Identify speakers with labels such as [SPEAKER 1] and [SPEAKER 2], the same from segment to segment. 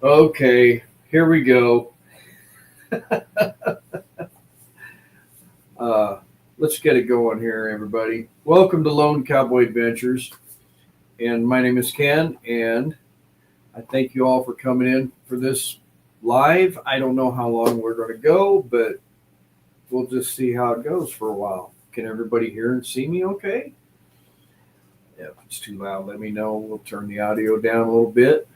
[SPEAKER 1] Okay, here we go. Uh, let's get it going here, everybody. Welcome to Lone Cowboy Adventures. And my name is Ken, and I thank you all for coming in for this live. I don't know how long we're going to go, but we'll just see how it goes for a while. Can everybody hear and see me okay? If it's too loud, let me know. We'll turn the audio down a little bit.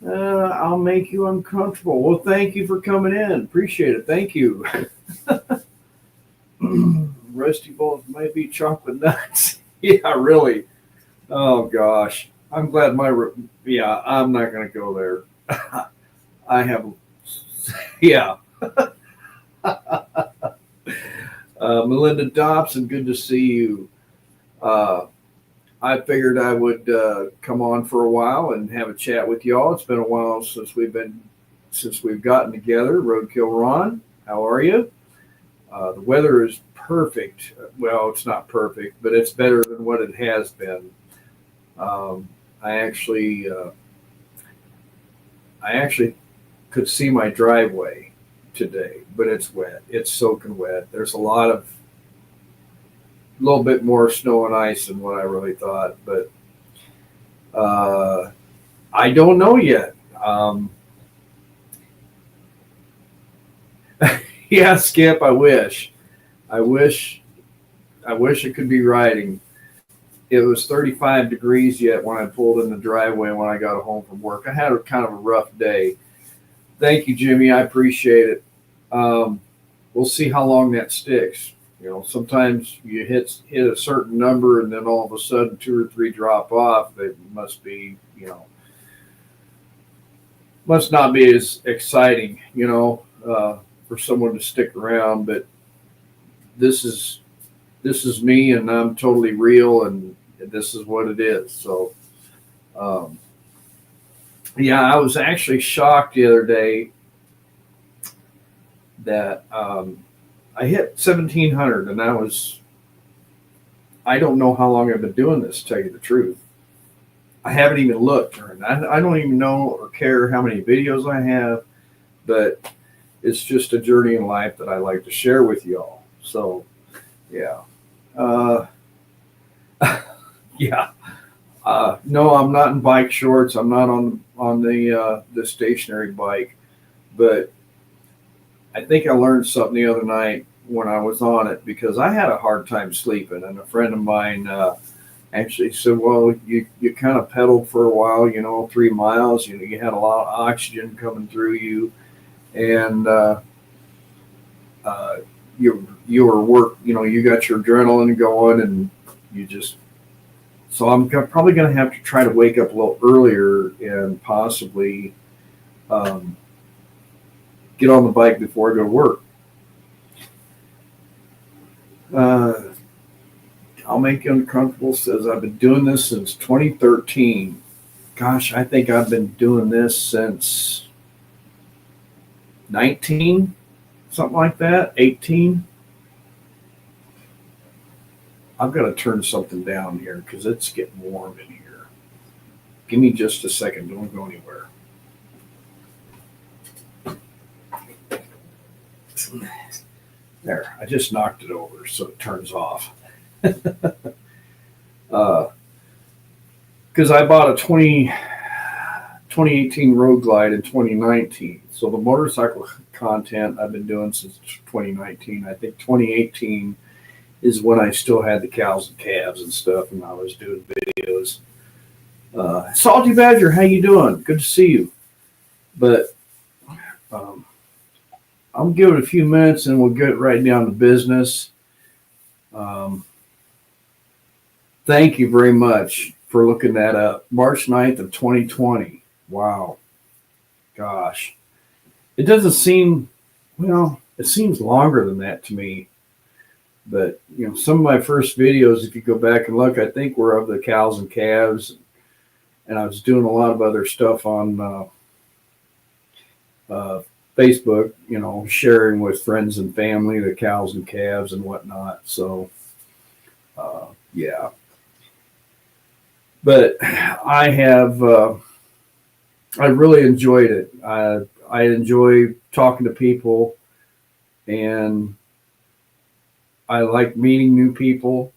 [SPEAKER 1] I'll make you uncomfortable. Well, thank you for coming in. Appreciate it. Thank you. Rusty balls might be chocolate nuts. Yeah, really. Oh gosh, I'm glad yeah. I'm not gonna go there. I have, yeah. Melinda Dobson, good to see you. Uh, I figured I would come on for a while and have a chat with y'all. It's been a while since we've gotten together. Roadkill Ron, how are you? The weather is perfect. Well, it's not perfect, but it's better than what it has been. Um, I actually, uh, I actually could see my driveway today, but it's wet. It's soaking wet. There's a little bit more snow and ice than what I really thought, but uh, I don't know yet. Yeah, Skip. I wish, I wish it could be riding. It was 35 degrees yet when I pulled in the driveway when I got home from work. I had a kind of a rough day. Thank you, Jimmy. I appreciate it. Um, we'll see how long that sticks. Sometimes you hit a certain number, and then all of a sudden two or three drop off. They must be, must not be as exciting, for someone to stick around. But this is this is me, and I'm totally real, and this is what it is. So, um, yeah, I was actually shocked the other day that I hit 1,700, and I don't know how long I've been doing this, to tell you the truth. I haven't even looked, or I don't even know or care how many videos I have, but it's just a journey in life that I like to share with y'all. So, yeah. Uh, yeah. No, I'm not in bike shorts. I'm not on the stationary bike, but I think I learned something the other night when I was on it because I had a hard time sleeping, and a friend of mine actually said, "Well, you kind of pedaled for a while, 3 miles. You had a lot of oxygen coming through you, and uh, you were you got your adrenaline going, and you just." So I'm probably going to have to try to wake up a little earlier and possibly um, get on the bike before I go to work. Uh, I'll make you uncomfortable. Says I've been doing this since 2013. Gosh, I think I've been doing this since 19, something like that. 18. I've got to turn something down here because it's getting warm in here. Give me just a second. Don't go anywhere. There, I just knocked it over so it turns off. Because I bought a 2018 Road Glide in 2019. So the motorcycle content I've been doing since 2019. I think 2018 is when I still had the cows and calves and stuff, and I was doing videos. Salty Badger, how you doing? Good to see you. But um, I'll give it a few minutes, and we'll get right down to business. Um, Thank you very much for looking that up. March 9th of 2020. Wow. Gosh. It doesn't seem, well, it seems longer than that to me. But, some of my first videos, if you go back and look, I think were of the cows and calves. And I was doing a lot of other stuff on Facebook, sharing with friends and family the cows and calves and whatnot. So, yeah. But I have I really enjoyed it. I enjoy talking to people, and I like meeting new people.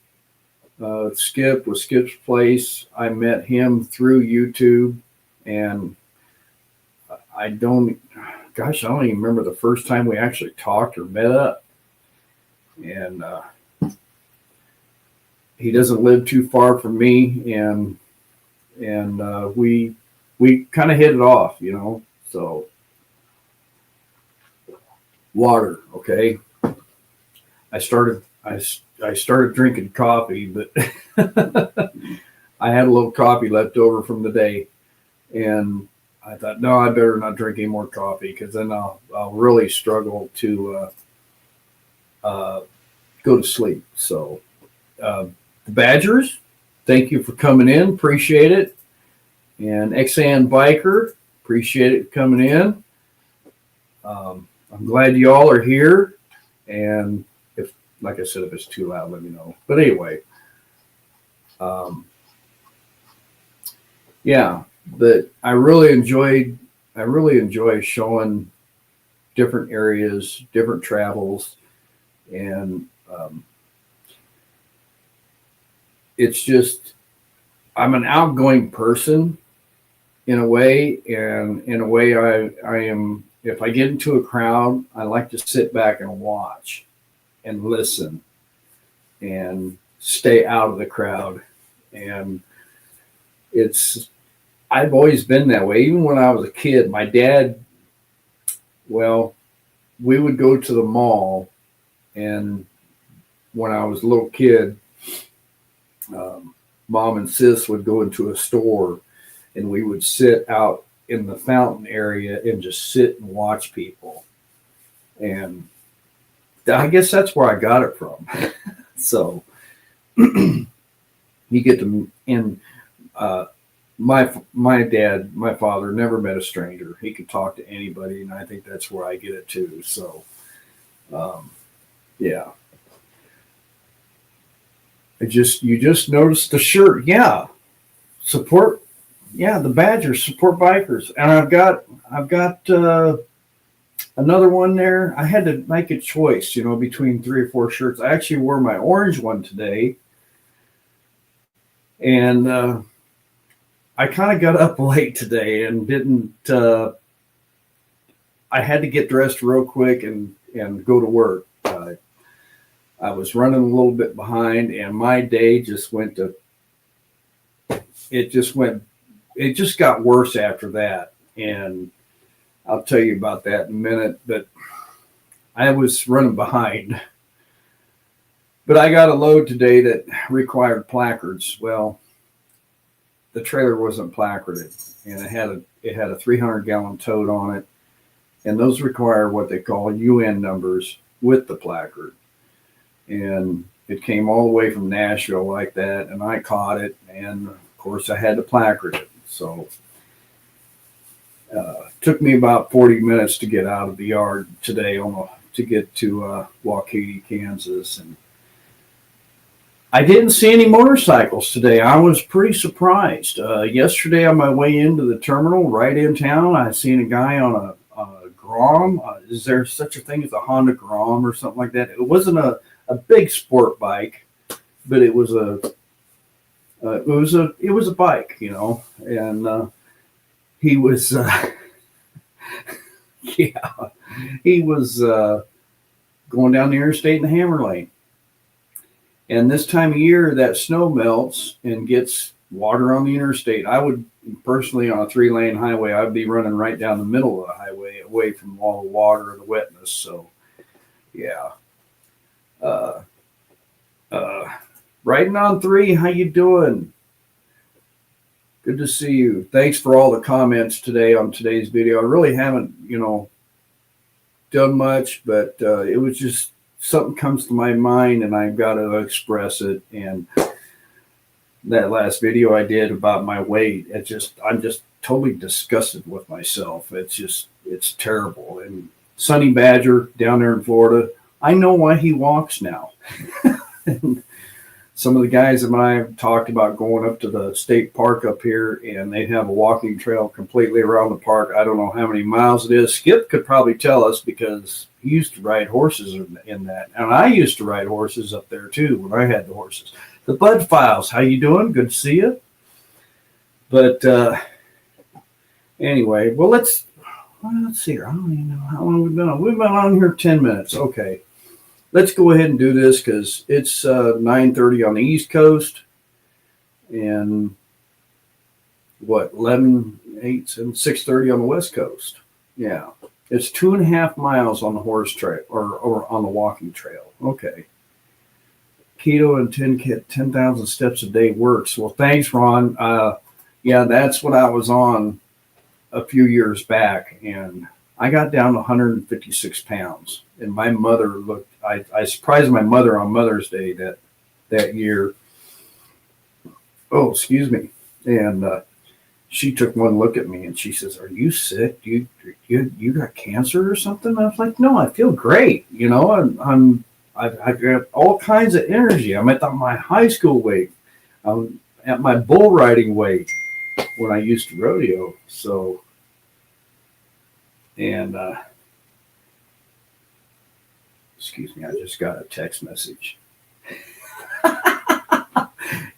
[SPEAKER 1] Skip with Skip's Place, I met him through YouTube, and I don't, gosh, I don't even remember the first time we actually talked or met up. And he doesn't live too far from me, and we kind of hit it off, you know. So water, okay. I started drinking coffee, but I had a little coffee left over from the day, and I thought, no, I better not drink any more coffee, because then I'll really struggle to go to sleep. So the Badgers, thank you for coming in. Appreciate it. And Xan Biker, appreciate it coming in. I'm glad you all are here. And if, like I said, if it's too loud, let me know. But anyway, yeah, but I really enjoy showing different areas, different travels, and it's just, I'm an outgoing person in a way, and in a way I am, if I get into a crowd, I like to sit back and watch and listen and stay out of the crowd. And I've always been that way. Even when I was a kid, my dad, well, we would go to the mall, and when I was a little kid, Mom and Sis would go into a store, and we would sit out in the fountain area and just sit and watch people. And I guess that's where I got it from. So you get to, and my father never met a stranger. He could talk to anybody, and I think that's where I get it too. So yeah. You just noticed the shirt. Yeah. Support. Yeah. The Badgers, support bikers. And I've got another one there. I had to make a choice, you know, between 3 or 4 shirts. I actually wore my orange one today. And I kind of got up late today and didn't, I had to get dressed real quick and go to work. I was running a little bit behind, and my day just it just got worse after that. And I'll tell you about that in a minute, but I was running behind. But I got a load today that required placards. Well, the trailer wasn't placarded, and it had a 300-gallon tote on it, and those require what they call UN numbers with the placard. And it came all the way from Nashville like that, and I caught it, and of course I had to placard it. So it took me about 40 minutes to get out of the yard today to get to Waukegan, Kansas. And I didn't see any motorcycles today. I was pretty surprised. Yesterday on my way into the terminal right in town, I seen a guy on a Grom. Is there such a thing as a Honda Grom or something like that? It wasn't a big sport bike, but it was a bike, you know. And he was yeah, he was going down the interstate in the Hammer Lane. And this time of year, that snow melts and gets water on the interstate. I would personally, on a 3-lane highway, I'd be running right down the middle of the highway, away from all the water and the wetness. So yeah. Riding on 3, how you doing? Good to see you. Thanks for all the comments today on today's video. I really haven't, you know, done much, but it was just something comes to my mind, and I've got to express it. And that last video I did about my weight, I'm just totally disgusted with myself. It's terrible. And Sonny Badger down there in Florida, I know why he walks now. some of the guys and I have talked about going up to the state park up here, and they have a walking trail completely around the park. I don't know how many miles it is. Skip could probably tell us because he used to ride horses in that. And I used to ride horses up there too when I had the horses. The Bud Files, how you doing? Good to see you. But anyway, well, let's see here. I don't even know how long we've been on. We've been on here 10 minutes. Okay. Let's go ahead and do this because it's 9:30 on the East Coast and 11, 8, and 6:30 on the West Coast. Yeah, it's 2.5 miles on the horse trail or on the walking trail. Okay. Keto and 10,000 steps a day works. Well, thanks, Ron. Yeah, that's what I was on a few years back, and I got down to 156 pounds. And my mother looked, I surprised my mother on Mother's Day that year. Oh, excuse me. And she took one look at me and she says, "Are you sick? You got cancer or something?" I was like, "No, I feel great. You know, I've got all kinds of energy. I'm at my high school weight. I'm at my bull riding weight when I used to rodeo." So, and excuse me, I just got a text message.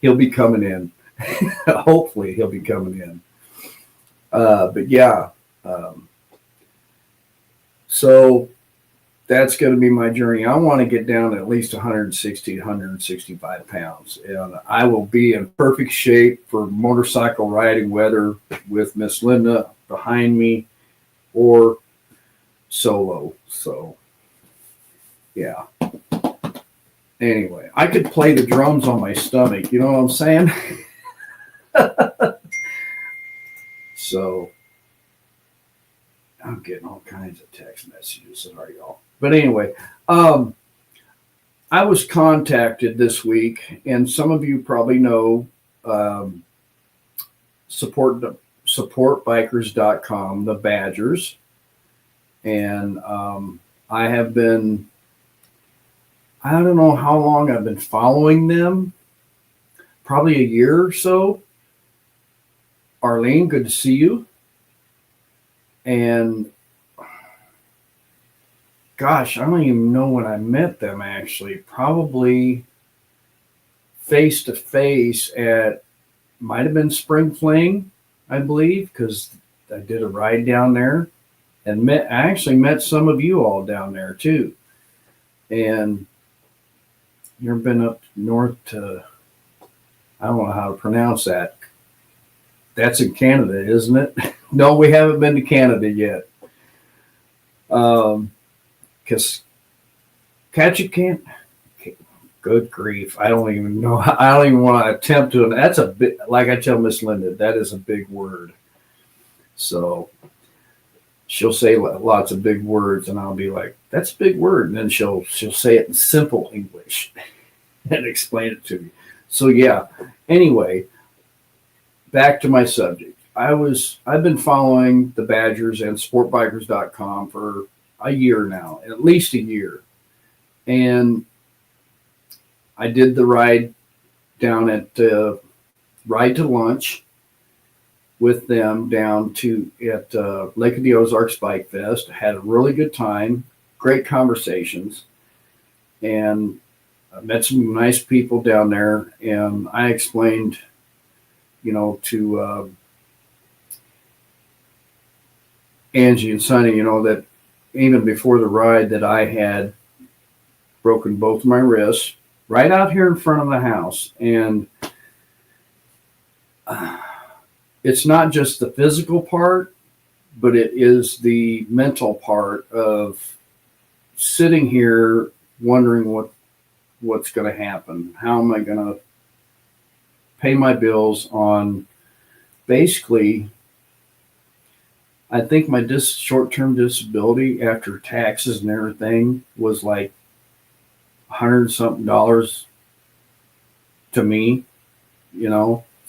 [SPEAKER 1] He'll be coming in. Hopefully he'll be coming in. But yeah, so that's going to be my journey. I want to get down to at least 160, 165 pounds. And I will be in perfect shape for motorcycle riding, whether with Miss Linda behind me or solo. So, yeah. Anyway, I could play the drums on my stomach. You know what I'm saying? So, I'm getting all kinds of text messages. Sorry, y'all. But anyway, I was contacted this week, and some of you probably know supportbikers.com, the Badgers. And I have been, I don't know how long I've been following them, probably a year or so. Arlene, good to see you. And gosh, I don't even know when I met them actually. Probably face to face at, might have been Spring Fling, I believe, because I did a ride down there. And I actually met some of you all down there too. And you've been up north to, I don't know how to pronounce that. That's in Canada, isn't it? No, we haven't been to Canada yet. Because Ketchikan, good grief, I don't even know. I don't even want to attempt to. That's a bit, like I tell Miss Linda, that is a big word. So she'll say lots of big words, and I'll be like, "That's a big word," and then she'll say it in simple English and explain it to me. So yeah. Anyway, back to my subject. I've been following the Badgers and sportbikers.com for a year now, at least a year. And I did the ride down at Ride to Lunch with them down at Lake of the Ozarks Bike Fest. I had a really good time, great conversations, and I met some nice people down there. And I explained, to Angie and Sonny, that even before the ride that I had broken both my wrists right out here in front of the house. And it's not just the physical part, but it is the mental part of sitting here wondering what's going to happen. How am I going to pay my bills on basically, I think my short-term disability after taxes and everything was like $100-something to me,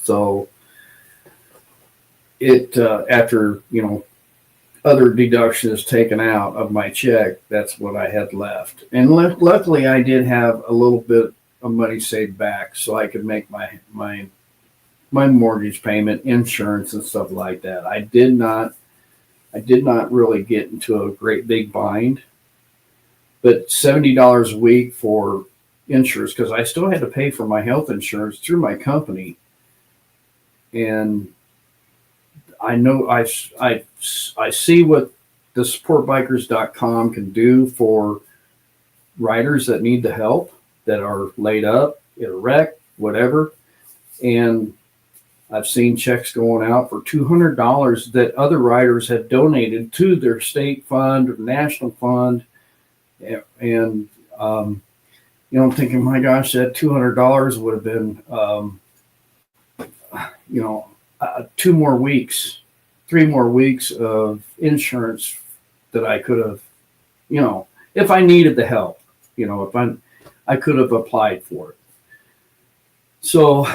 [SPEAKER 1] so it, after, other deductions taken out of my check, that's what I had left. And luckily I did have a little bit money saved back so I could make my mortgage payment, insurance, and stuff like that. I did not really get into a great big bind, but $70 a week for insurance, because I still had to pay for my health insurance through my company. And I know I see what the supportbikers.com can do for riders that need the help, that are laid up in a wreck, whatever. And I've seen checks going out for $200 that other riders have donated to their state fund or national fund. And I'm thinking, my gosh, that $200 would have been, 2 more weeks, 3 more weeks of insurance that I could have, if I needed the help, if I could have applied for it. So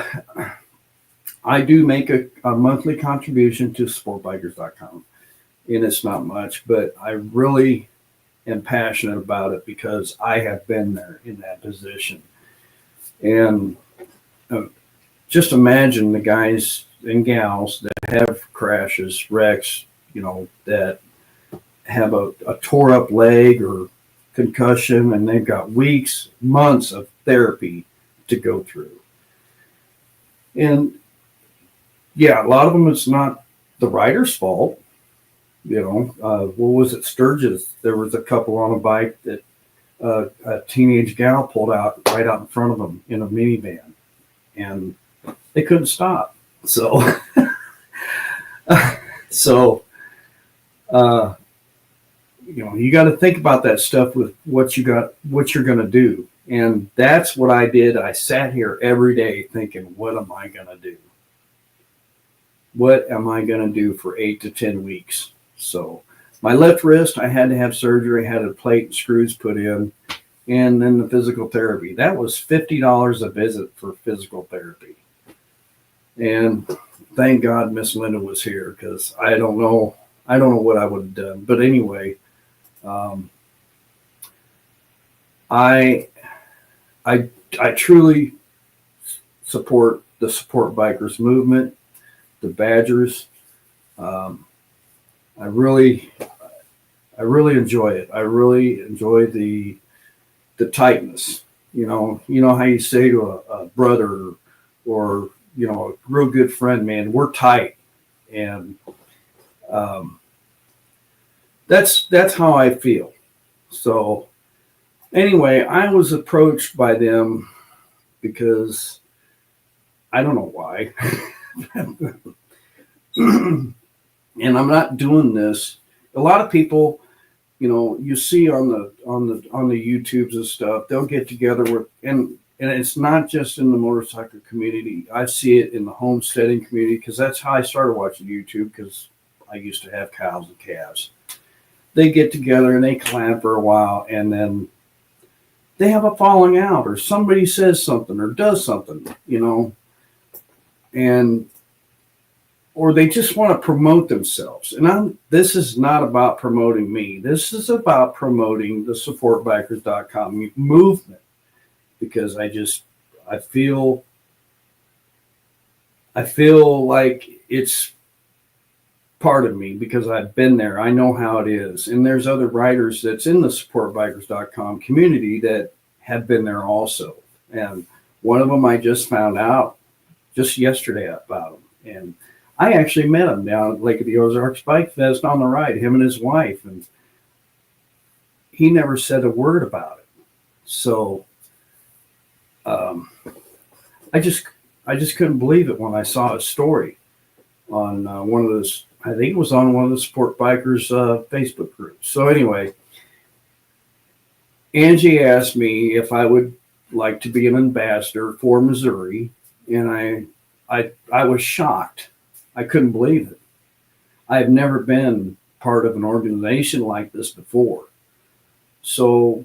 [SPEAKER 1] I do make a monthly contribution to supportbikers.com, and it's not much, but I really am passionate about it because I have been there in that position. And just imagine the guys and gals that have crashes, wrecks, that have a tore up leg or concussion, and they've got weeks, months of therapy to go through. And yeah, a lot of them, it's not the rider's fault. What was it, Sturgis? There was a couple on a bike that a teenage gal pulled out right out in front of them in a minivan, and they couldn't stop. So, you got to think about that stuff with what you're going to do. And that's what I did. I sat here every day thinking, what am I going to do? What am I going to do for 8 to 10 weeks? So my left wrist, I had to have surgery, had a plate and screws put in, and then the physical therapy. That was $50 a visit for physical therapy. And thank God Miss Linda was here, because I don't know what I would have done. But anyway, I truly support the Support Bikers movement, the Badgers. I really enjoy it. I really enjoy the tightness. You know how you say to a brother or a real good friend, man, we're tight. And that's how I feel. So anyway, I was approached by them because I don't know why. And I'm not doing this. A lot of people, you see on the YouTubes and stuff, they'll get together with, and it's not just in the motorcycle community. I see it in the homesteading community, because that's how I started watching YouTube, because I used to have cows and calves. They get together and they collab for a while, and then they have a falling out, or somebody says something or does something, or they just want to promote themselves. And this is not about promoting me. This is about promoting the supportbikers.com movement, because I feel like it's part of me, because I've been there. I know how it is. And there's other riders that's in the supportbikers.com community that have been there also. And one of them I just found out just yesterday about him. And I actually met him down at Lake of the Ozarks Bike Fest on the ride, him and his wife. And he never said a word about it. So I just couldn't believe it when I saw his story on one of those. I think it was on one of the Support Bikers Facebook groups. So anyway, Angie asked me if I would like to be an ambassador for Missouri, and I was shocked. I couldn't believe it. I've never been part of an organization like this before. So,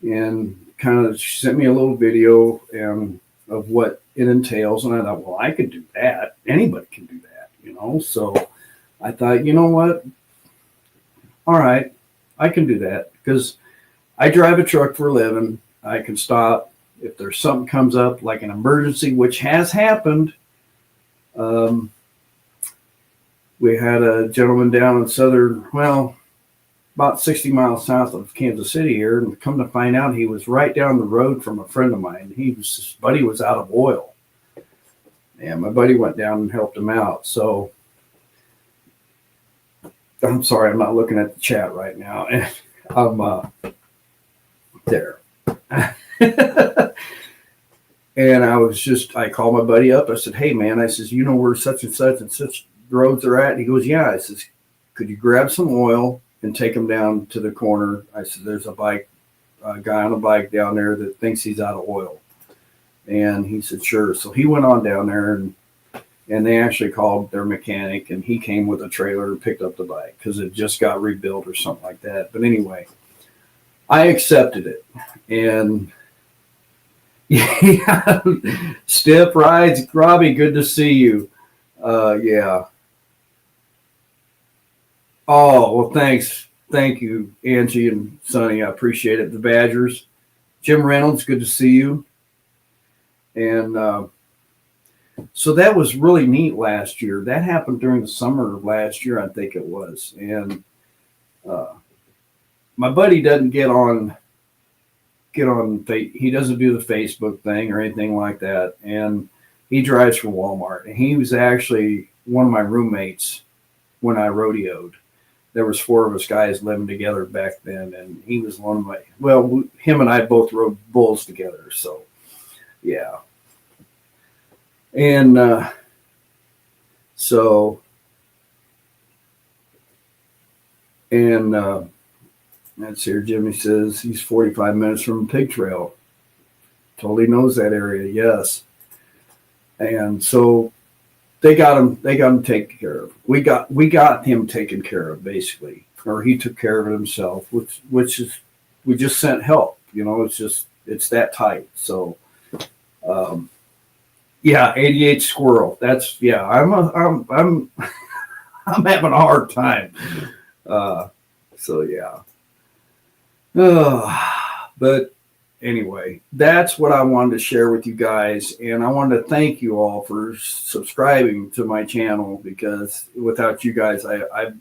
[SPEAKER 1] and kind of she sent me a little video of what it entails, and I thought, well, I could do that. Anybody can do that, So I thought, you know what? All right, I can do that, because I drive a truck for a living. I can stop if there's something comes up like an emergency, which has happened. We had a gentleman down in about 60 miles south of Kansas City here, and come to find out he was right down the road from a friend of mine. His buddy was out of oil, and my buddy went down and helped him out. So I'm sorry, I'm not looking at the chat right now. I'm there. And I called my buddy up. I said, hey, man, I says, you know where such and such roads are at? And he goes, yeah. I says, could you grab some oil and take him down to the corner? I said, there's a guy on a bike down there that thinks he's out of oil. And he said, sure. So he went on down there, and they actually called their mechanic, and he came with a trailer and picked up the bike because it just got rebuilt or something like that. But anyway, I accepted it. And yeah, Stiff Rides, Robbie, good to see you. Yeah. Oh, well, thanks. Thank you, Angie and Sonny. I appreciate it. The Badgers. Jim Reynolds, good to see you. And so that was really neat last year. That happened during the summer of last year, I think it was. And my buddy doesn't get on he doesn't do the Facebook thing or anything like that. And he drives for Walmart. And he was actually one of my roommates when I rodeoed. There was 4 of us guys living together back then, and he was one of him and I both rode bulls together. So, yeah. And that's here. Jimmy says he's 45 minutes from Pig Trail. Totally knows that area. Yes. And so they got him taken care of. We got him taken care of, basically, or he took care of it himself, which is, we just sent help, it's that tight. So, yeah, 88 Squirrel. That's, yeah, I'm having a hard time. So yeah. But anyway, that's what I wanted to share with you guys, and I wanted to thank you all for subscribing to my channel, because without you guys, I'd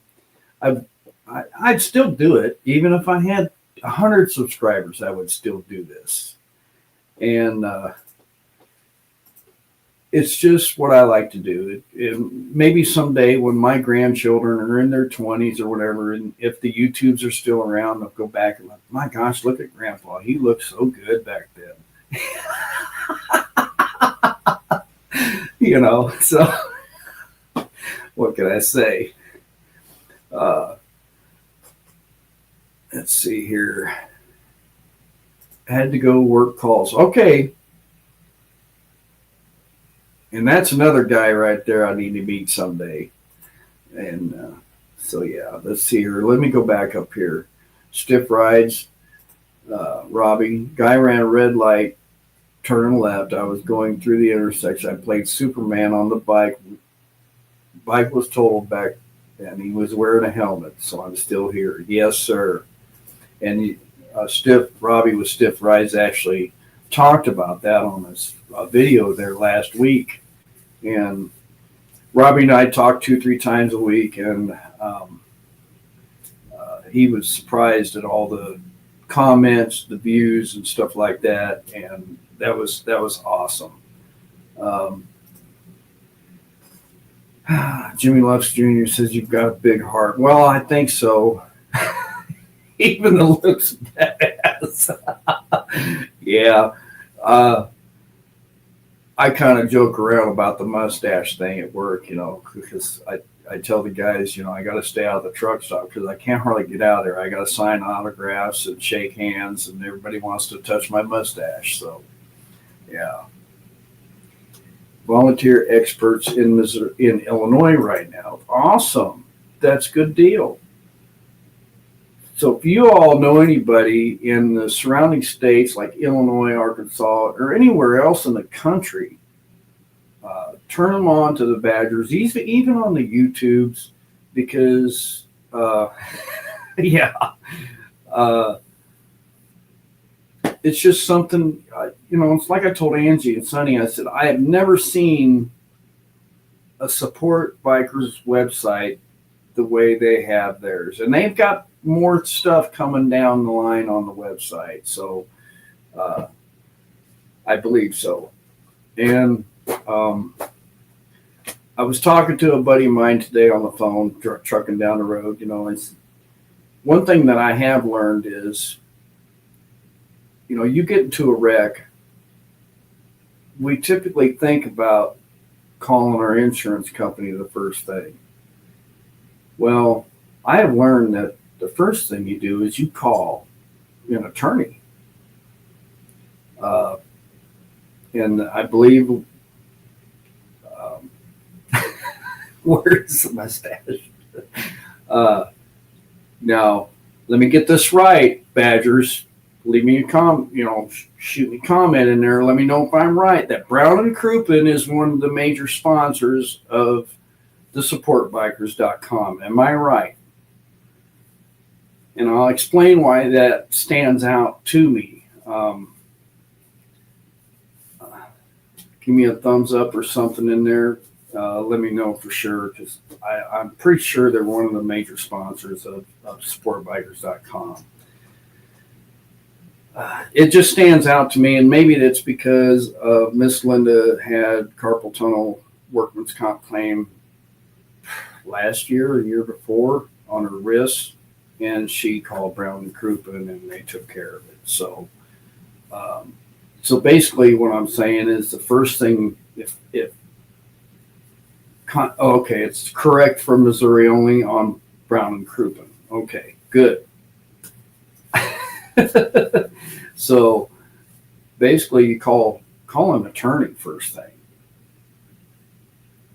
[SPEAKER 1] still do it. Even if I had 100 subscribers, I would still do this. And it's just what I like to do. Maybe someday when my grandchildren are in their 20s or whatever, and if the YouTubes are still around, they'll go back and like, my gosh, look at Grandpa. He looked so good back then. So what can I say? Let's see here. I had to go work calls. Okay. And that's another guy right there I need to meet someday. And so, yeah, let's see here. Let me go back up here. Stiff Rides, Robbie. Guy ran a red light, turn left. I was going through the intersection. I played Superman on the bike. Bike was totaled back then. He was wearing a helmet, so I'm still here. Yes, sir. And Robbie with Stiff Rides actually talked about that on this video there last week. And Robbie and I talked 2-3 times a week, and he was surprised at all the comments, the views, and stuff like that. And that was awesome. Jimmy Lux Jr. says you've got a big heart. Well, I think so. Even the looks badass. Yeah. I kind of joke around about the mustache thing at work, because I tell the guys, I got to stay out of the truck stop because I can't hardly get out there. I got to sign autographs and shake hands, and everybody wants to touch my mustache. So, yeah. Volunteer experts in Illinois right now. Awesome. That's a good deal. So if you all know anybody in the surrounding states like Illinois, Arkansas, or anywhere else in the country, turn them on to the Badgers, even on the YouTubes, because, yeah, it's just something, it's like I told Angie and Sonny, I said, I have never seen a support bikers website the way they have theirs. And they've got more stuff coming down the line on the website. So I believe so. And I was talking to a buddy of mine today on the phone, trucking down the road. It's one thing that I have learned is, you get into a wreck, we typically think about calling our insurance company the first thing. Well, I have learned that the first thing you do is you call an attorney. And I believe, where's the mustache? Now, let me get this right, Badgers. Leave me a shoot me a comment in there. Let me know if I'm right. That Brown and Crouppen is one of the major sponsors of the supportbikers.com. Am I right? And I'll explain why that stands out to me. Give me a thumbs up or something in there. Let me know for sure, because I'm pretty sure they're one of the major sponsors of supportbikers.com. It just stands out to me, and maybe that's because Miss Linda had carpal tunnel workman's comp claim last year or year before on her wrist, and she called Brown and Crouppen and they took care of it. So basically what I'm saying is the first thing, it's correct for Missouri only on Brown and Crouppen. Okay, good. So basically you call an attorney first thing.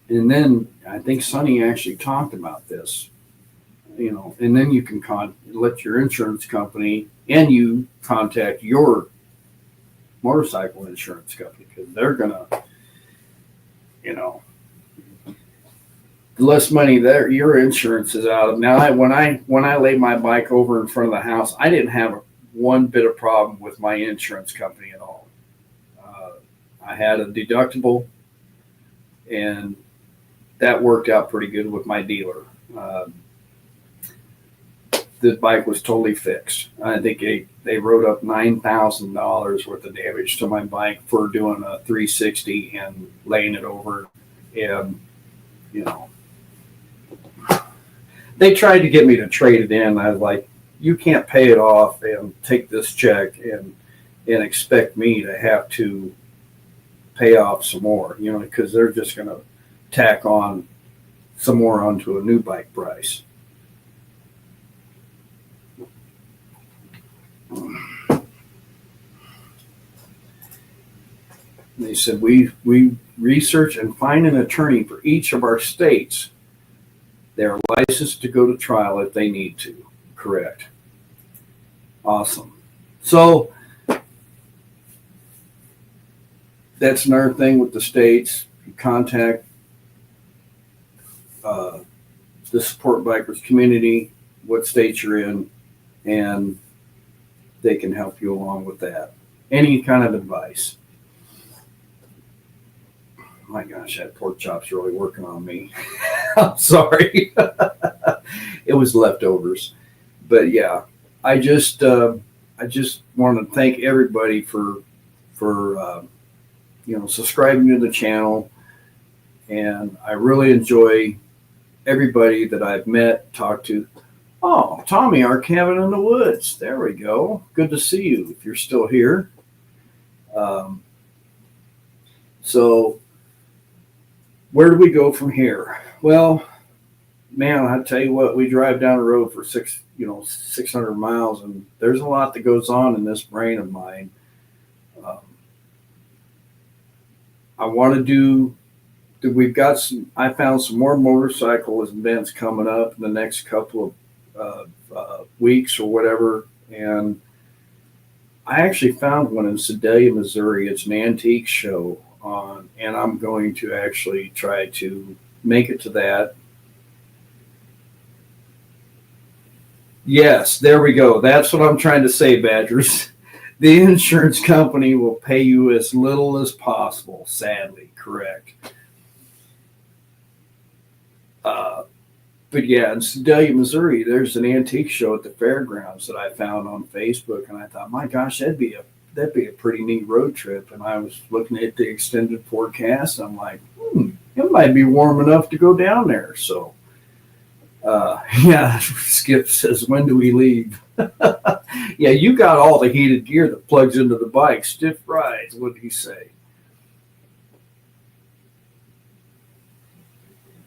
[SPEAKER 1] And then I think Sonny actually talked about this, and then you can let your insurance company, and you contact your motorcycle insurance company, because they're gonna, the less money there, your insurance is out of. Now, when I laid my bike over in front of the house, I didn't have one bit of problem with my insurance company at all. I had a deductible, and that worked out pretty good with my dealer. The bike was totally fixed. I think they wrote up $9,000 worth of damage to my bike for doing a 360 and laying it over. And, they tried to get me to trade it in. I was like, you can't pay it off and take this check and expect me to have to pay off some more, because they're just going to tack on some more onto a new bike price. They said, we research and find an attorney for each of our states. They are licensed to go to trial if they need to. Correct. Awesome. So that's another thing with the states. You contact the Support Bikers community, what state you're in, and they can help you along with that. Any kind of advice. My gosh, that pork chop's really working on me. I'm sorry. It was leftovers. But yeah, I just want to thank everybody for subscribing to the channel. And I really enjoy everybody that I've met, talked to. Oh, Tommy, our cabin in the woods. There we go. Good to see you if you're still here. So where do we go from here? Well, man, I tell you what, we drive down the road for 600 miles, and there's a lot that goes on in this brain of mine. I want to do. I found some more motorcycle events coming up in the next couple of weeks or whatever, and I actually found one in Sedalia, Missouri. It's an antique show and I'm going to actually try to make it to that. Yes, there we go. That's what I'm trying to say, Badgers. The insurance company will pay you as little as possible, sadly, correct. Uh, but yeah, in Sedalia, Missouri, there's an antique show at the fairgrounds that I found on Facebook, and I thought, my gosh, that'd be a pretty neat road trip. And I was looking at the extended forecast, and I'm like, it might be warm enough to go down there. So, yeah, Skip says, when do we leave? Yeah, you got all the heated gear that plugs into the bike. Stiff rides, what did he say?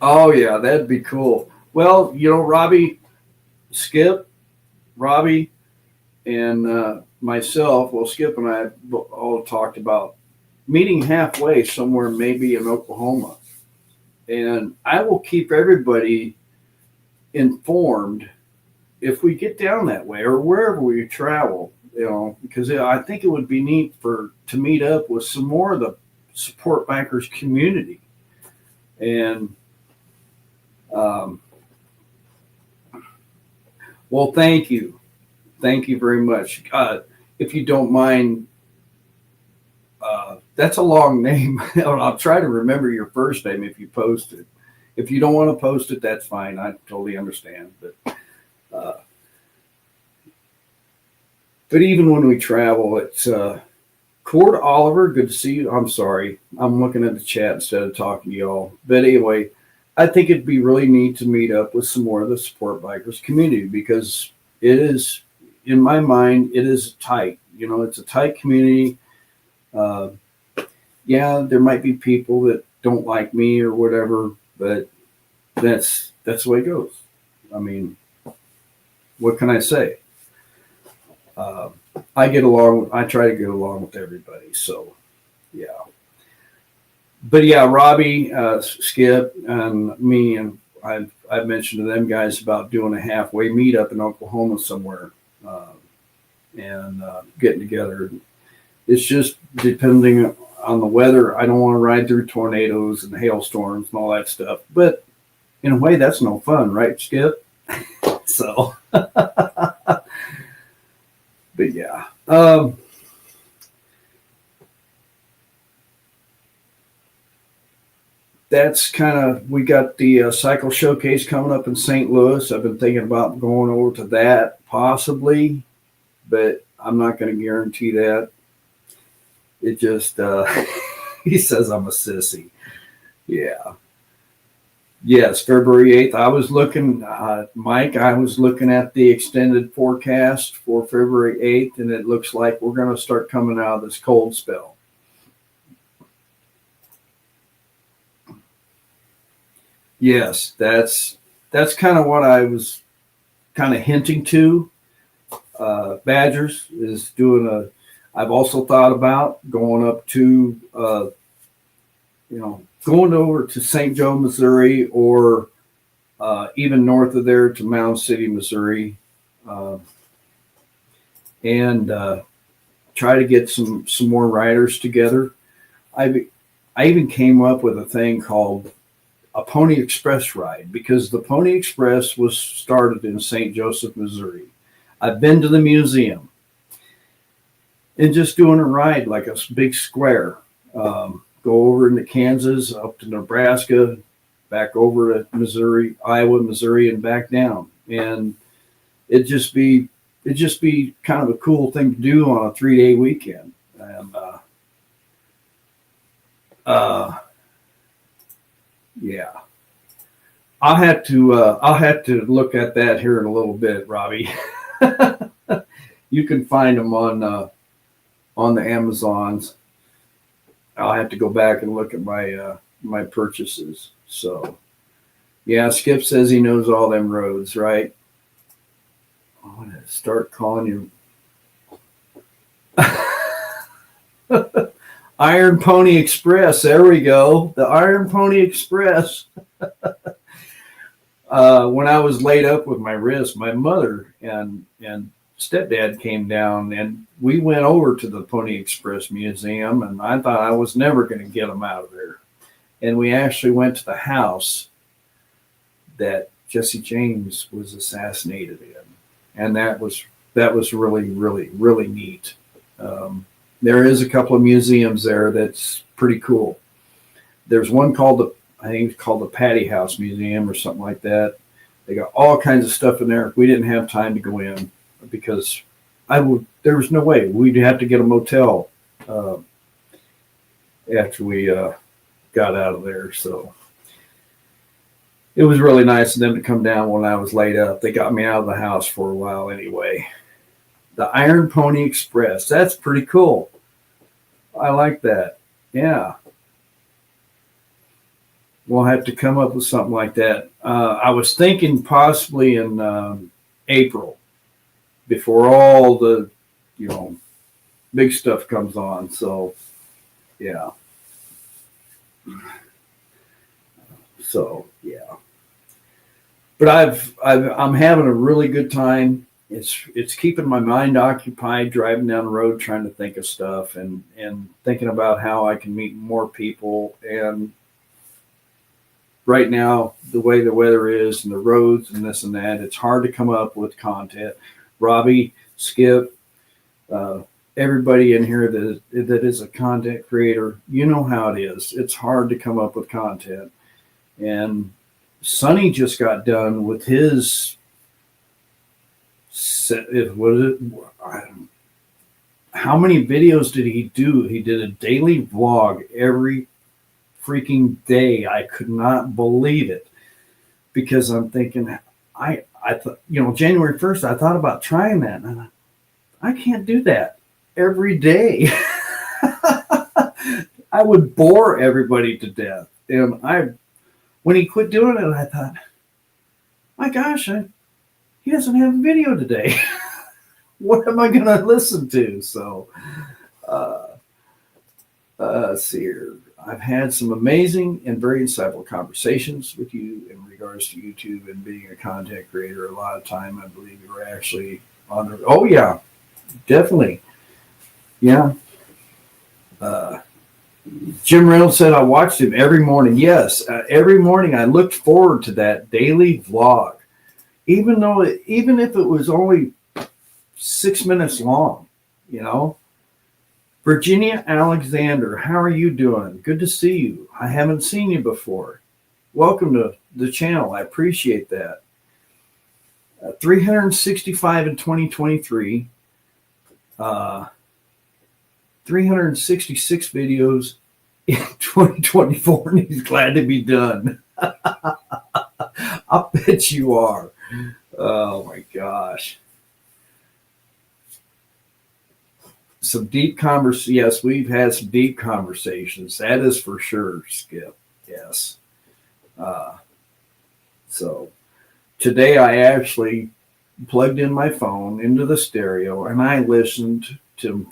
[SPEAKER 1] Oh, yeah, that'd be cool. Well, Skip, Robbie, and myself, well, Skip and I all talked about meeting halfway somewhere, maybe in Oklahoma. And I will keep everybody informed if we get down that way or wherever we travel, because I think it would be neat to meet up with some more of the support bikers community. And well, thank you very much. If you don't mind, that's a long name. I'll try to remember your first name if you post it. If you don't want to post it, that's fine. I totally understand. Uh, but even when we travel, it's Cord Oliver. Good to see you. I'm sorry. I'm looking at the chat instead of talking to y'all. But anyway, I think it'd be really neat to meet up with some more of the support bikers community, because it is, in my mind, it is tight. It's a tight community. Yeah, there might be people that don't like me or whatever, but that's the way it goes. I mean, what can I say? I try to get along with everybody. So, yeah. But yeah, Robbie, Skip, and me, and I've mentioned to them guys about doing a halfway meetup in Oklahoma somewhere, and getting together. It's just depending on the weather. I don't want to ride through tornadoes and hailstorms and all that stuff. But in a way, that's no fun, right, Skip? So, but yeah. That's we got the cycle showcase coming up in St. Louis. I've been thinking about going over to that possibly, but I'm not going to guarantee that. It just, he says I'm a sissy. Yeah. Yes, February 8th. I was looking, Mike, I was looking at the extended forecast for February 8th, and it looks like we're going to start coming out of this cold spell. Yes, that's kind of what I was kind of hinting to. Badgers is I've also thought about going up to, going over to St. Joe, Missouri, or even north of there to Mound City, Missouri, and try to get some more riders together. I even came up with a thing called a Pony Express ride, because the Pony Express was started in St. Joseph, Missouri. I've been to the museum, and just doing a ride like a big square, go over into Kansas, up to Nebraska, back over to Missouri, Iowa, Missouri, and back down. And it'd just be kind of a cool thing to do on a 3-day weekend. And yeah, I'll have to look at that here in a little bit, Robbie. You can find them on the Amazons. I'll have to go back and look at my purchases. So, yeah, Skip says he knows all them roads, right? I'm gonna start calling you Iron Pony Express. There we go. The Iron Pony Express. When I was laid up with my wrist, my mother and stepdad came down, and we went over to the Pony Express Museum, and I thought I was never going to get them out of there. And we actually went to the house that Jesse James was assassinated in, and that was really, really, really neat. There is a couple of museums there that's pretty cool. There's one called I think it's called the Patty House Museum or something like that. They got all kinds of stuff in there. We didn't have time to go in because there was no way. We'd have to get a motel after we got out of there. So it was really nice of them to come down when I was laid up. They got me out of the house for a while anyway. The Iron Pony Express. That's pretty cool. I like that. Yeah. We'll have to come up with something like that. I was thinking possibly in April, before all the, big stuff comes on. So, yeah. So, yeah. But I'm having a really good time. It's keeping my mind occupied, driving down the road, trying to think of stuff and thinking about how I can meet more people. And right now, the way the weather is and the roads and this and that, it's hard to come up with content. Robbie, Skip, everybody in here that is a content creator, you know how it is. It's hard to come up with content. And Sonny just got done with his how many videos did he do? He did a daily vlog every freaking day. I could not believe it, because I'm thinking, I thought, January 1st, I thought about trying that. And I can't do that every day. I would bore everybody to death. And when he quit doing it, I thought, my gosh, he doesn't have a video today. What am I going to listen to? So, let's see here. I've had some amazing and very insightful conversations with you in regards to YouTube and being a content creator. A lot of time, I believe you were actually on the. Oh yeah, definitely. Yeah. Jim Reynolds said I watched him every morning. Yes, every morning I looked forward to that daily vlog, even if it was only 6 minutes long. Virginia Alexander, how are you doing? Good to see you. I haven't seen you before. Welcome to the channel. I appreciate that. 365 in 2023. 366 videos in 2024, and he's glad to be done. I bet you are. Oh my gosh. Some deep conversations. Yes, we've had some deep conversations. That is for sure, Skip. Yes. So today I actually plugged in my phone into the stereo and I listened to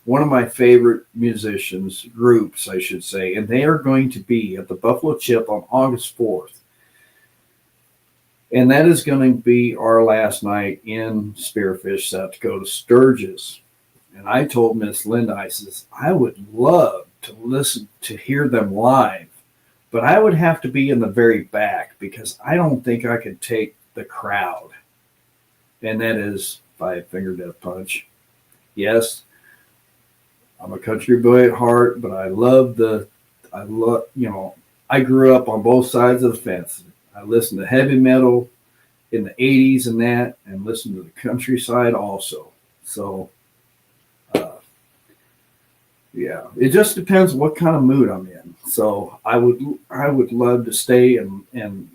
[SPEAKER 1] one of my favorite musicians, groups, I should say, and they are going to be at the Buffalo Chip on August 4th. And that is going to be our last night in Spearfish, South Dakota, Sturgis. And I told Miss Linda, I says, I would love to hear them live, but I would have to be in the very back because I don't think I could take the crowd. And that is Five Finger Death Punch. Yes, I'm a country boy at heart, but I grew up on both sides of the fence. I listened to heavy metal in the 80s and that, and listened to the countryside also. So, yeah, it just depends what kind of mood I'm in. So I would love to stay and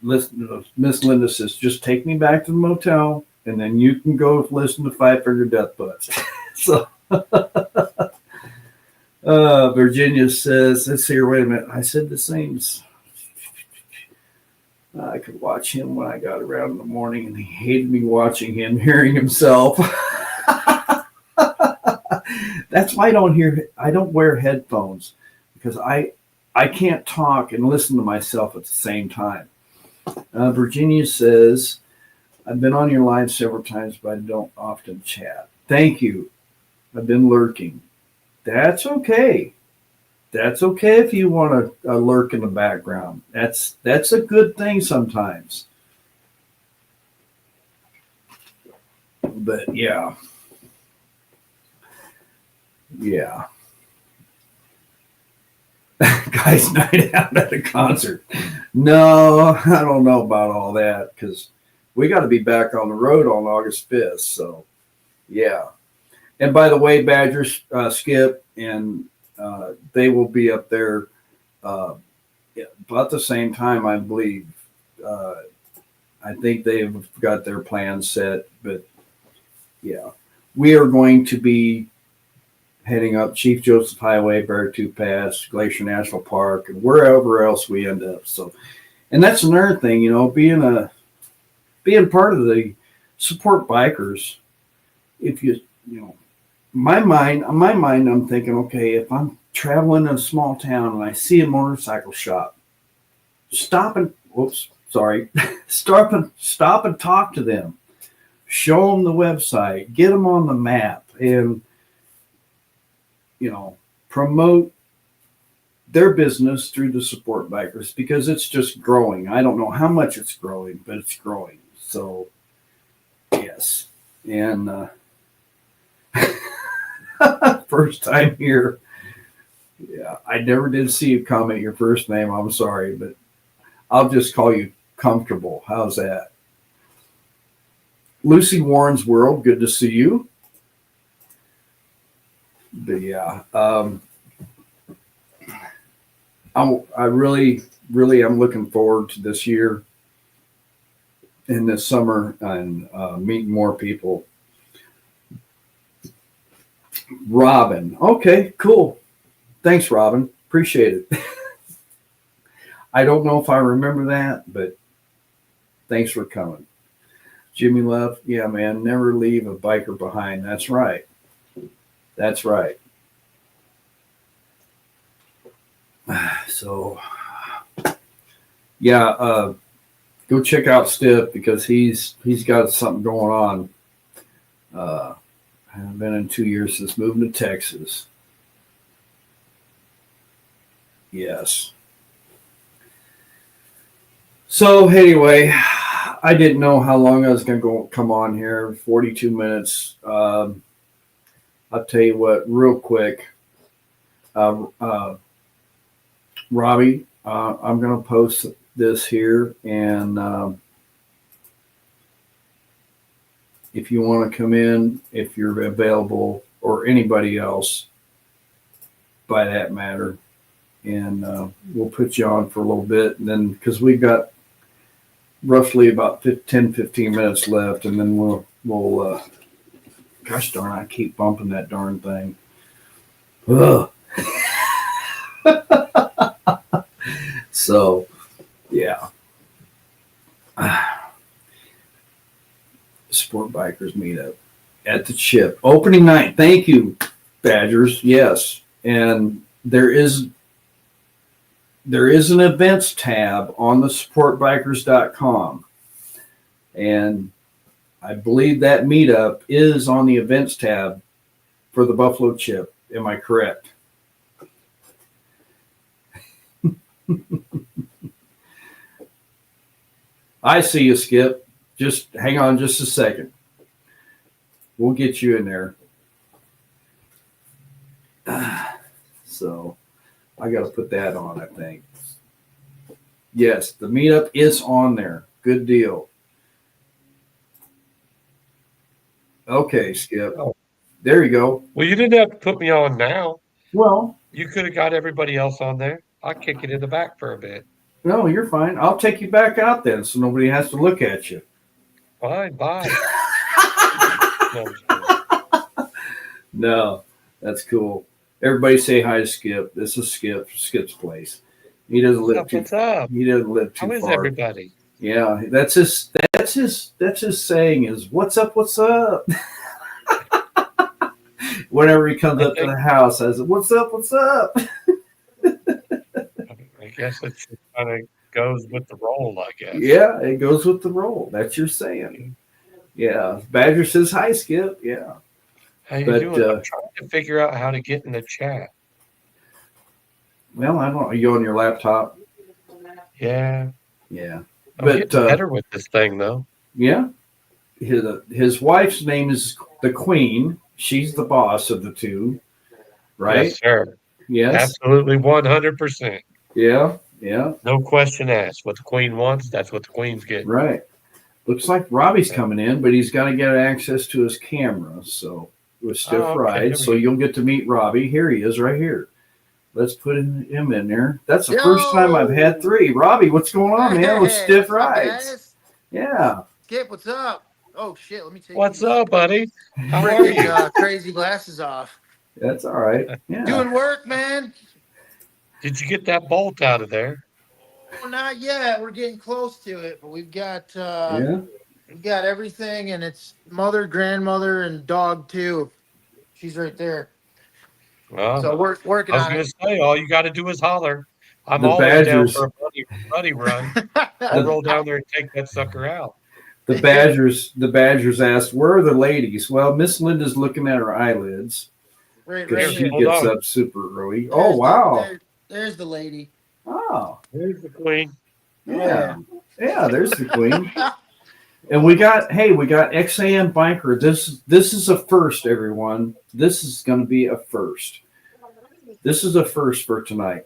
[SPEAKER 1] listen to Miss Linda says, just take me back to the motel, and then you can go listen to Five Finger Death Punch. So, Virginia says, let's see here, wait a minute. I said the same. I could watch him when I got around in the morning, and he hated me watching him, hearing himself. That's why I don't wear headphones, because I can't talk and listen to myself at the same time. Virginia says, I've been on your live several times, but I don't often chat. Thank you. I've been lurking. That's okay. That's okay if you want to lurk in the background. That's a good thing sometimes. But yeah. Guys' night out at a concert. No, I don't know about all that because we got to be back on the road on August 5th. So, yeah. And by the way, Badgers, Skip, and they will be up there about the same time, I believe. Uh, I think they've got their plans set, but yeah, we are going to be heading up Chief Joseph Highway, Beartooth Pass, Glacier National Park, and wherever else we end up. So, and that's another thing, being part of the support bikers. If on my mind, I'm thinking, okay, if I'm traveling in a small town and I see a motorcycle shop, stop and stop and talk to them, show them the website, get them on the map, and promote their business through the support bikers because it's just growing. I don't know how much it's growing, but it's growing. So, yes. And first time here. Yeah, I never did see you comment your first name. I'm sorry, but I'll just call you Comfortable. How's that? Lucy Warren's World, good to see you. But yeah, I really am looking forward to this year and this summer and meeting more people. Robin, okay, cool. Thanks, Robin. Appreciate it. I don't know if I remember that, but thanks for coming. Jimmy Love, yeah, man, never leave a biker behind. That's right. That's right. So, yeah, go check out Stiff because he's got something going on. I haven't been in 2 years since moving to Texas. Yes. So anyway, I didn't know how long I was going to come on here. 42 minutes. I'll tell you what, real quick. Robbie, I'm going to post this here, and if you want to come in, if you're available, or anybody else, by that matter, and we'll put you on for a little bit, and then because we've got roughly about 10, 15 minutes left, and then we'll gosh darn, I keep bumping that darn thing. Ugh. So, yeah. Sport Bikers Meetup at the Chip. Opening night. Thank you, Badgers. Yes. And there is an events tab on the supportbikers.com. And I believe that meetup is on the events tab for the Buffalo Chip. Am I correct? I see you, Skip. Just hang on just a second. We'll get you in there. So I got to put that on, I think. Yes, the meetup is on there. Good deal. Okay, Skip.
[SPEAKER 2] Oh,
[SPEAKER 1] There you go.
[SPEAKER 2] well, you didn't have to put me on now.
[SPEAKER 1] Well,
[SPEAKER 2] You could have got everybody else on there. I'll kick it in the back for a bit.
[SPEAKER 1] no, you're fine. I'll take you back out then so nobody has to look at you.
[SPEAKER 2] Fine, bye. No, I'm just kidding.
[SPEAKER 1] No, that's cool. Everybody say hi to Skip. This is Skip's place. He doesn't live too
[SPEAKER 2] What's up?
[SPEAKER 1] he doesn't live
[SPEAKER 2] How
[SPEAKER 1] too
[SPEAKER 2] is
[SPEAKER 1] far.
[SPEAKER 2] everybody?
[SPEAKER 1] Yeah, that's his saying is what's up, what's up? Whenever he comes
[SPEAKER 2] I
[SPEAKER 1] up to
[SPEAKER 2] think
[SPEAKER 1] the house, I said, what's up, what's up?
[SPEAKER 2] I guess it just kind of goes with the role, I guess.
[SPEAKER 1] Yeah, it goes with the role. That's your saying. Yeah. Badger says hi, Skip. Yeah.
[SPEAKER 2] How you
[SPEAKER 1] But
[SPEAKER 2] doing? I'm trying to figure out how to get in the chat.
[SPEAKER 1] well, I don't know. Are you on your laptop?
[SPEAKER 2] Yeah,
[SPEAKER 1] Yeah.
[SPEAKER 2] I'm
[SPEAKER 1] But
[SPEAKER 2] getting better with this thing though.
[SPEAKER 1] yeah. his wife's name is the Queen. She's the boss of the two, right?
[SPEAKER 2] Yes, sir.
[SPEAKER 1] Yes.
[SPEAKER 2] Absolutely 100%.
[SPEAKER 1] Yeah. Yeah.
[SPEAKER 2] No question asked. What the queen wants, that's what the queen's getting.
[SPEAKER 1] Right. Looks like Robbie's coming in, but he's got to get access to his camera. So with Stiff
[SPEAKER 2] Oh, okay.
[SPEAKER 1] Ride,
[SPEAKER 2] There
[SPEAKER 1] so
[SPEAKER 2] we go.
[SPEAKER 1] you'll get to meet Robbie. Here he is, right here. Let's put him in there. That's the first time I've had three. Robbie, what's going on, man? With Stiff
[SPEAKER 3] What's up,
[SPEAKER 1] Rides.
[SPEAKER 3] guys?
[SPEAKER 1] Yeah.
[SPEAKER 3] Skip, what's up? Oh shit, let me take
[SPEAKER 2] What's
[SPEAKER 3] these
[SPEAKER 2] up, buddy? How are
[SPEAKER 3] freaking,
[SPEAKER 2] you?
[SPEAKER 3] crazy glasses off.
[SPEAKER 1] That's all right. Yeah.
[SPEAKER 3] Doing work, man.
[SPEAKER 2] Did you get that bolt out of there?
[SPEAKER 3] Oh, not yet. We're getting close to it, but we've got
[SPEAKER 1] Yeah.
[SPEAKER 3] everything, and it's mother, grandmother, and dog too. She's right there.
[SPEAKER 2] Well,
[SPEAKER 3] So we're working
[SPEAKER 2] I was
[SPEAKER 3] on
[SPEAKER 2] going to say, all you got to do is holler. I'm
[SPEAKER 1] The
[SPEAKER 2] always down
[SPEAKER 1] Badgers.
[SPEAKER 2] for a buddy run.
[SPEAKER 3] it.
[SPEAKER 2] I'll roll down there and take that sucker out.
[SPEAKER 1] The Badgers asked, "Where are the ladies?" Well, Miss Linda's looking at her eyelids
[SPEAKER 3] right
[SPEAKER 1] because
[SPEAKER 3] here.
[SPEAKER 1] she
[SPEAKER 2] Hold
[SPEAKER 1] gets
[SPEAKER 2] on.
[SPEAKER 1] up super early.
[SPEAKER 3] There's
[SPEAKER 1] Oh
[SPEAKER 3] the-
[SPEAKER 1] wow!
[SPEAKER 3] there's the lady.
[SPEAKER 1] Oh
[SPEAKER 2] There's the queen.
[SPEAKER 1] yeah, yeah. There's the Queen. And we got XAN Biker. This is a first, everyone. This is going to be a first. This is a first for tonight.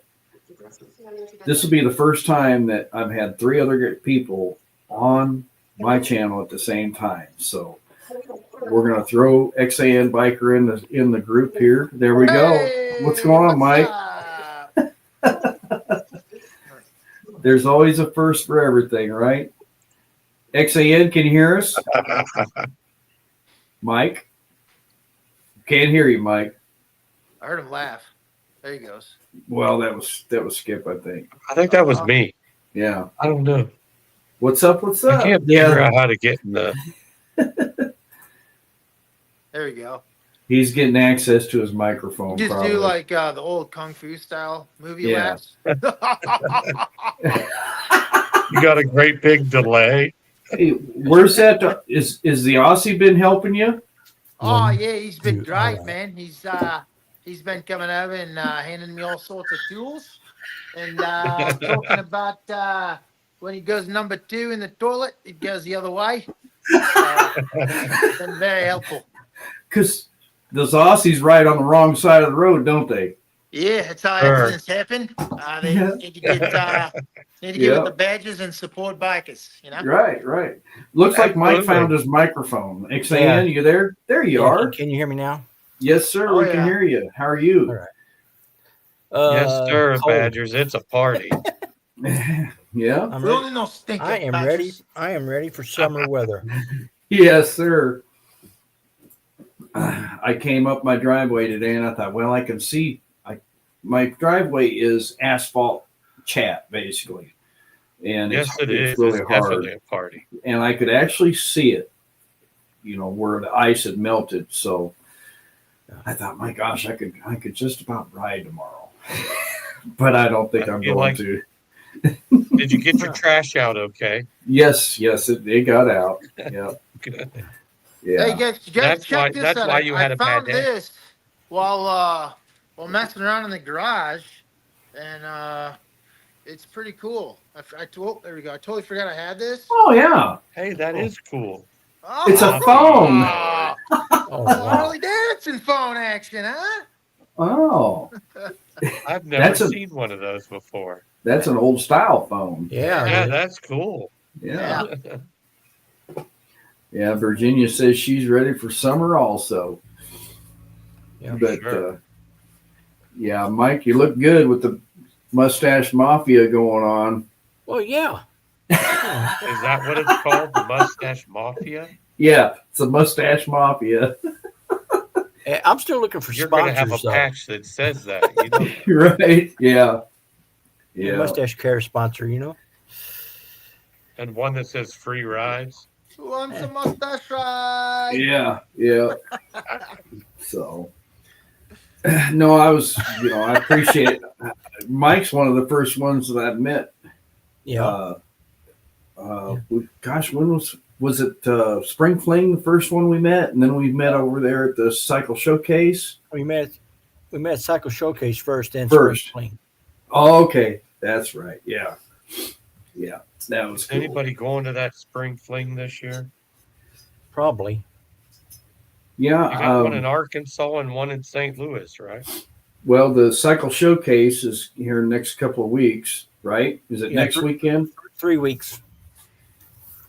[SPEAKER 1] This will be the first time that I've had three other people on my channel at the same time. So we're going to throw XAN Biker in the group here. There we go.
[SPEAKER 3] Hey,
[SPEAKER 1] What's going on, Mike?
[SPEAKER 3] up?
[SPEAKER 1] There's always a first for everything, right? XAN, can you hear us? Mike? Can't hear you, Mike.
[SPEAKER 3] I heard him laugh. There he goes.
[SPEAKER 1] Well, that was Skip, I think.
[SPEAKER 2] I think that was me.
[SPEAKER 1] Yeah.
[SPEAKER 2] I don't know.
[SPEAKER 1] What's up? What's
[SPEAKER 2] I
[SPEAKER 1] up?
[SPEAKER 2] can't figure out how to get in the.
[SPEAKER 3] There we go.
[SPEAKER 1] He's getting access to his microphone.
[SPEAKER 3] Just
[SPEAKER 1] probably.
[SPEAKER 3] do like the old kung fu style movie
[SPEAKER 1] Yeah.
[SPEAKER 3] laughs.
[SPEAKER 2] You got a great big delay.
[SPEAKER 1] Hey, where's that? Is the Aussie been helping you?
[SPEAKER 3] Oh yeah, he's been
[SPEAKER 4] Dude,
[SPEAKER 3] great,
[SPEAKER 4] alright.
[SPEAKER 3] man. He's been coming over and handing me all sorts of tools, and talking about when he goes number 2 in the toilet, it goes the other way. It's been very helpful.
[SPEAKER 1] Because those Aussies ride on the wrong side of the road, don't they?
[SPEAKER 3] Yeah, that's how
[SPEAKER 2] Sure.
[SPEAKER 3] accidents happen. They
[SPEAKER 1] Yeah.
[SPEAKER 3] need to get
[SPEAKER 1] Yeah.
[SPEAKER 3] with the badges and support bikers. You know.
[SPEAKER 1] Right. Looks like Mike
[SPEAKER 2] Absolutely.
[SPEAKER 1] found his microphone. XAN,
[SPEAKER 4] Yeah.
[SPEAKER 1] you there? There you
[SPEAKER 4] Yeah,
[SPEAKER 1] are.
[SPEAKER 4] Can you hear me now?
[SPEAKER 1] Yes, sir.
[SPEAKER 3] Oh,
[SPEAKER 1] we can
[SPEAKER 3] yeah.
[SPEAKER 1] hear you. How are you?
[SPEAKER 4] All right.
[SPEAKER 2] Yes, sir,
[SPEAKER 4] cold.
[SPEAKER 2] Badgers. It's a party.
[SPEAKER 1] Yeah.
[SPEAKER 4] I'm
[SPEAKER 3] We
[SPEAKER 4] ready.
[SPEAKER 3] only know stinking
[SPEAKER 4] I am
[SPEAKER 3] badgers.
[SPEAKER 4] ready. I am ready for summer weather.
[SPEAKER 1] Yes, sir. I came up my driveway today and I thought, well, I can see. My driveway is asphalt chat, basically. And
[SPEAKER 2] Yes, it is.
[SPEAKER 1] it's really
[SPEAKER 2] It's
[SPEAKER 1] hard.
[SPEAKER 2] definitely a party.
[SPEAKER 1] And I could actually see it, where the ice had melted. So I thought, my gosh, I could just about ride tomorrow. But I don't think
[SPEAKER 2] I
[SPEAKER 1] I'm
[SPEAKER 2] feel
[SPEAKER 1] going
[SPEAKER 2] like-
[SPEAKER 1] to.
[SPEAKER 2] Did you get your trash out okay?
[SPEAKER 1] Yes, it got out. Yeah.
[SPEAKER 2] Good.
[SPEAKER 1] Yeah.
[SPEAKER 3] Hey, guys,
[SPEAKER 2] That's
[SPEAKER 3] check
[SPEAKER 2] why-
[SPEAKER 3] this
[SPEAKER 2] that's
[SPEAKER 3] out.
[SPEAKER 2] why you had
[SPEAKER 3] I
[SPEAKER 2] a bad
[SPEAKER 3] found
[SPEAKER 2] day.
[SPEAKER 3] this while messing around in the garage, and it's pretty cool. There we go. I totally forgot I had this.
[SPEAKER 1] Oh, yeah.
[SPEAKER 2] Hey, that is cool.
[SPEAKER 3] Oh,
[SPEAKER 1] It's a phone.
[SPEAKER 4] Oh, wow.
[SPEAKER 3] Harley Davidson phone action, huh?
[SPEAKER 1] Oh,
[SPEAKER 2] I've never
[SPEAKER 1] That's a-
[SPEAKER 2] seen one of those before.
[SPEAKER 1] that's an old style phone.
[SPEAKER 4] Yeah.
[SPEAKER 2] Yeah, that's cool.
[SPEAKER 1] Yeah. Yeah. Virginia says she's ready for summer also.
[SPEAKER 4] Yeah,
[SPEAKER 1] But,
[SPEAKER 2] sure.
[SPEAKER 1] yeah, Mike, you look good with the mustache mafia going on.
[SPEAKER 4] Well, yeah.
[SPEAKER 2] Is that what it's called? The Mustache Mafia?
[SPEAKER 1] Yeah, it's a mustache mafia.
[SPEAKER 4] I'm still looking for
[SPEAKER 2] You're going to
[SPEAKER 4] sponsors.
[SPEAKER 2] have a
[SPEAKER 4] though.
[SPEAKER 2] patch that says that. You know?
[SPEAKER 1] Right? Yeah.
[SPEAKER 4] A
[SPEAKER 1] Yeah.
[SPEAKER 4] Mustache Care sponsor, you know?
[SPEAKER 2] And one that says free rides.
[SPEAKER 3] Who wants a mustache ride?
[SPEAKER 1] Yeah. Yeah. So, no, I appreciate Mike's one of the first ones that I've met.
[SPEAKER 4] Yeah.
[SPEAKER 1] Gosh, when was it Spring Fling, the first one we met? And then we met over there at the Cycle Showcase.
[SPEAKER 4] we met Cycle Showcase first, then
[SPEAKER 1] First.
[SPEAKER 4] Spring Fling.
[SPEAKER 1] Oh, okay. That's right. Yeah. Yeah. That was
[SPEAKER 2] Is
[SPEAKER 1] cool.
[SPEAKER 2] anybody going to that spring fling this year?
[SPEAKER 4] Probably.
[SPEAKER 1] Yeah.
[SPEAKER 2] You got one in Arkansas and one in St. Louis, right?
[SPEAKER 1] Well, the cycle showcase is here next couple of weeks, right? Is it
[SPEAKER 4] Yeah,
[SPEAKER 1] next weekend?
[SPEAKER 4] 3 weeks.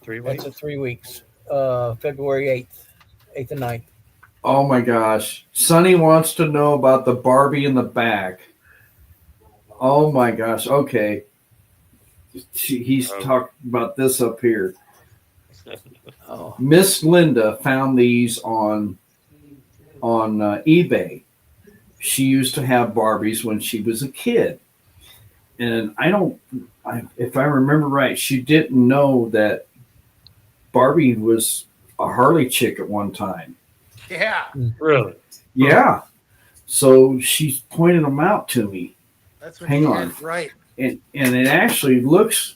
[SPEAKER 2] 3
[SPEAKER 4] That's
[SPEAKER 2] weeks.
[SPEAKER 4] a 3 weeks. February 8th and 9th.
[SPEAKER 1] Oh my gosh. Sonny wants to know about the Barbie in the back. Oh my gosh. Okay. He's
[SPEAKER 2] Oh.
[SPEAKER 1] talking about this up here.
[SPEAKER 4] Oh,
[SPEAKER 1] Miss Linda found these on eBay. She used to have Barbies when she was a kid. And if I remember right, she didn't know that Barbie was a Harley chick at one time.
[SPEAKER 3] Yeah,
[SPEAKER 2] Really?
[SPEAKER 1] Yeah. So she's pointed them out to me.
[SPEAKER 3] that's when
[SPEAKER 1] Hang
[SPEAKER 3] she
[SPEAKER 1] on.
[SPEAKER 3] had it right.
[SPEAKER 1] And it actually looks,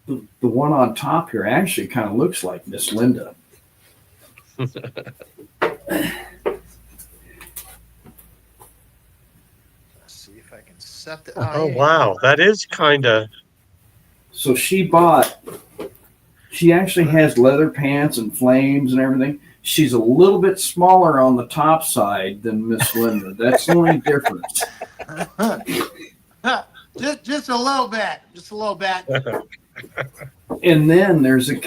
[SPEAKER 1] the one on top here actually kind of looks like Miss Linda.
[SPEAKER 3] Let's see if I can set the.
[SPEAKER 2] Oh,
[SPEAKER 3] yeah.
[SPEAKER 2] wow. That is kind of.
[SPEAKER 1] So she actually has leather pants and flames and everything. She's a little bit smaller on the top side than Miss Linda. That's the only difference.
[SPEAKER 3] just a little bit. Just a little bit.
[SPEAKER 1] And then there's a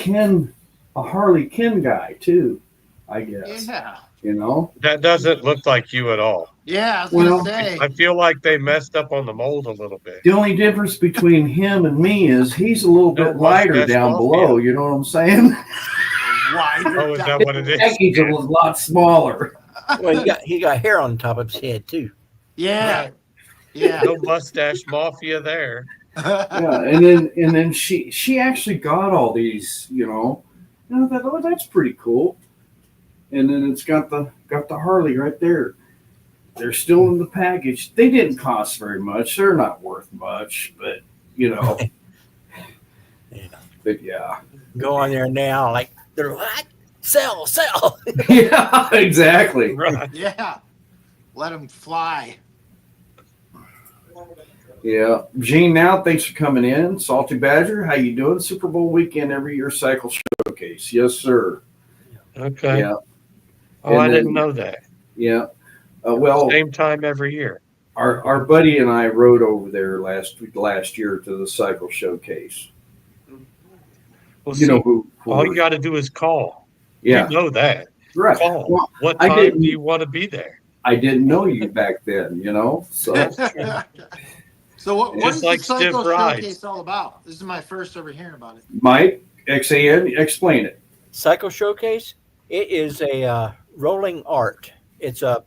[SPEAKER 1] Harley Ken guy too, I guess.
[SPEAKER 3] Yeah.
[SPEAKER 1] You know?
[SPEAKER 2] That doesn't look like you at all.
[SPEAKER 3] Yeah, I was
[SPEAKER 1] Well,
[SPEAKER 3] gonna say.
[SPEAKER 2] I feel like they messed up on the mold a little bit.
[SPEAKER 1] The only difference between him and me is he's a little bit
[SPEAKER 2] No
[SPEAKER 1] lighter
[SPEAKER 2] mustache
[SPEAKER 1] down
[SPEAKER 2] mafia.
[SPEAKER 1] below. You know what I'm saying?
[SPEAKER 3] Wider
[SPEAKER 2] Oh, is
[SPEAKER 3] down.
[SPEAKER 2] that what it is?
[SPEAKER 1] He's a lot smaller.
[SPEAKER 4] well, he got hair on top of his head too.
[SPEAKER 3] Yeah. Yeah.
[SPEAKER 2] No mustache mafia there.
[SPEAKER 1] Yeah, and then she actually got all these, you know. And I thought, oh, that's pretty cool. And then it's got the Harley right there. They're still in the package. They didn't cost very much. They're not worth much, but you know.
[SPEAKER 4] Yeah.
[SPEAKER 1] But yeah.
[SPEAKER 4] Go on there now, like they're what? Sell.
[SPEAKER 1] Yeah, exactly.
[SPEAKER 2] Right.
[SPEAKER 3] Yeah. Let them fly.
[SPEAKER 1] Yeah. Gene, now thanks for coming in. Salty Badger, how you doing? Super Bowl weekend every year cycle showcase. Yes, sir.
[SPEAKER 2] Okay.
[SPEAKER 1] Yeah.
[SPEAKER 2] Oh, I
[SPEAKER 1] And
[SPEAKER 2] didn't
[SPEAKER 1] then-
[SPEAKER 2] know that.
[SPEAKER 1] Yeah. Well,
[SPEAKER 2] Same time every year.
[SPEAKER 1] our buddy and I rode over there last year to the cycle showcase.
[SPEAKER 2] Well,
[SPEAKER 1] You
[SPEAKER 2] see,
[SPEAKER 1] know who
[SPEAKER 2] all you got to do is call.
[SPEAKER 1] yeah,
[SPEAKER 2] You know that.
[SPEAKER 1] right.
[SPEAKER 2] Call.
[SPEAKER 1] Well,
[SPEAKER 2] What
[SPEAKER 1] I
[SPEAKER 2] time
[SPEAKER 1] didn't-
[SPEAKER 2] do you want to be there?
[SPEAKER 1] I didn't know you back then, you know. So
[SPEAKER 3] So what
[SPEAKER 2] Just
[SPEAKER 3] is
[SPEAKER 2] like
[SPEAKER 3] the cycle
[SPEAKER 2] stiff rides.
[SPEAKER 3] showcase all about? This is my first ever hearing about it.
[SPEAKER 1] Mike, XAN, explain it.
[SPEAKER 4] Cycle Showcase. It is a rolling art. It's a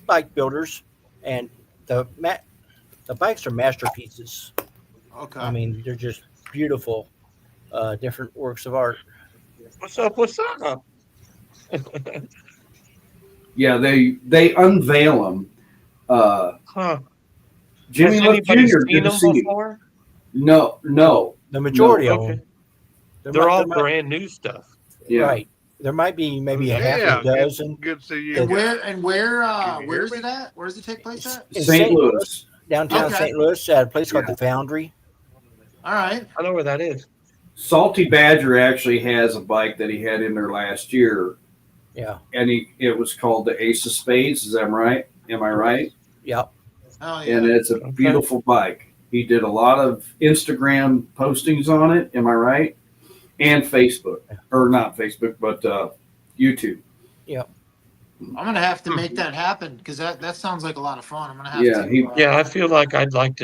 [SPEAKER 4] bike builders, and the bikes are masterpieces.
[SPEAKER 3] Okay.
[SPEAKER 4] I mean, they're just beautiful, different works of art.
[SPEAKER 2] What's up? What's up?
[SPEAKER 1] Yeah, they unveil them.
[SPEAKER 2] Huh.
[SPEAKER 1] Jimmy
[SPEAKER 2] Has
[SPEAKER 1] Love
[SPEAKER 2] anybody
[SPEAKER 1] Jr.
[SPEAKER 2] seen
[SPEAKER 1] Good to
[SPEAKER 2] them
[SPEAKER 1] see you.
[SPEAKER 2] before?
[SPEAKER 1] No.
[SPEAKER 4] The majority of
[SPEAKER 2] Okay.
[SPEAKER 4] them.
[SPEAKER 2] They're all
[SPEAKER 4] might-
[SPEAKER 2] brand new stuff.
[SPEAKER 1] Yeah.
[SPEAKER 4] Right. There might be maybe a half
[SPEAKER 5] Yeah,
[SPEAKER 4] a dozen
[SPEAKER 5] good to see you.
[SPEAKER 3] And
[SPEAKER 5] guys.
[SPEAKER 3] where
[SPEAKER 5] Can you hear
[SPEAKER 3] where's
[SPEAKER 5] me?
[SPEAKER 3] it at? Where does it take place at?
[SPEAKER 4] in
[SPEAKER 1] St. Louis.
[SPEAKER 4] downtown
[SPEAKER 3] Okay.
[SPEAKER 4] St. Louis at a place called the Foundry.
[SPEAKER 3] All right.
[SPEAKER 2] I know where that is.
[SPEAKER 1] Salty Badger actually has a bike that he had in there last year,
[SPEAKER 4] Yeah.
[SPEAKER 1] and it was called the Ace of Spades. Is that right? Am I right?
[SPEAKER 4] Yep.
[SPEAKER 3] Oh yeah.
[SPEAKER 1] And it's a
[SPEAKER 2] Okay.
[SPEAKER 1] beautiful bike. He did a lot of Instagram postings on it. Am I right? And Facebook, or not Facebook, but YouTube.
[SPEAKER 3] I'm gonna have to make that happen because that sounds like a lot of fun. I'm gonna have
[SPEAKER 1] Yeah,
[SPEAKER 3] to.
[SPEAKER 2] Yeah, I feel like I'd like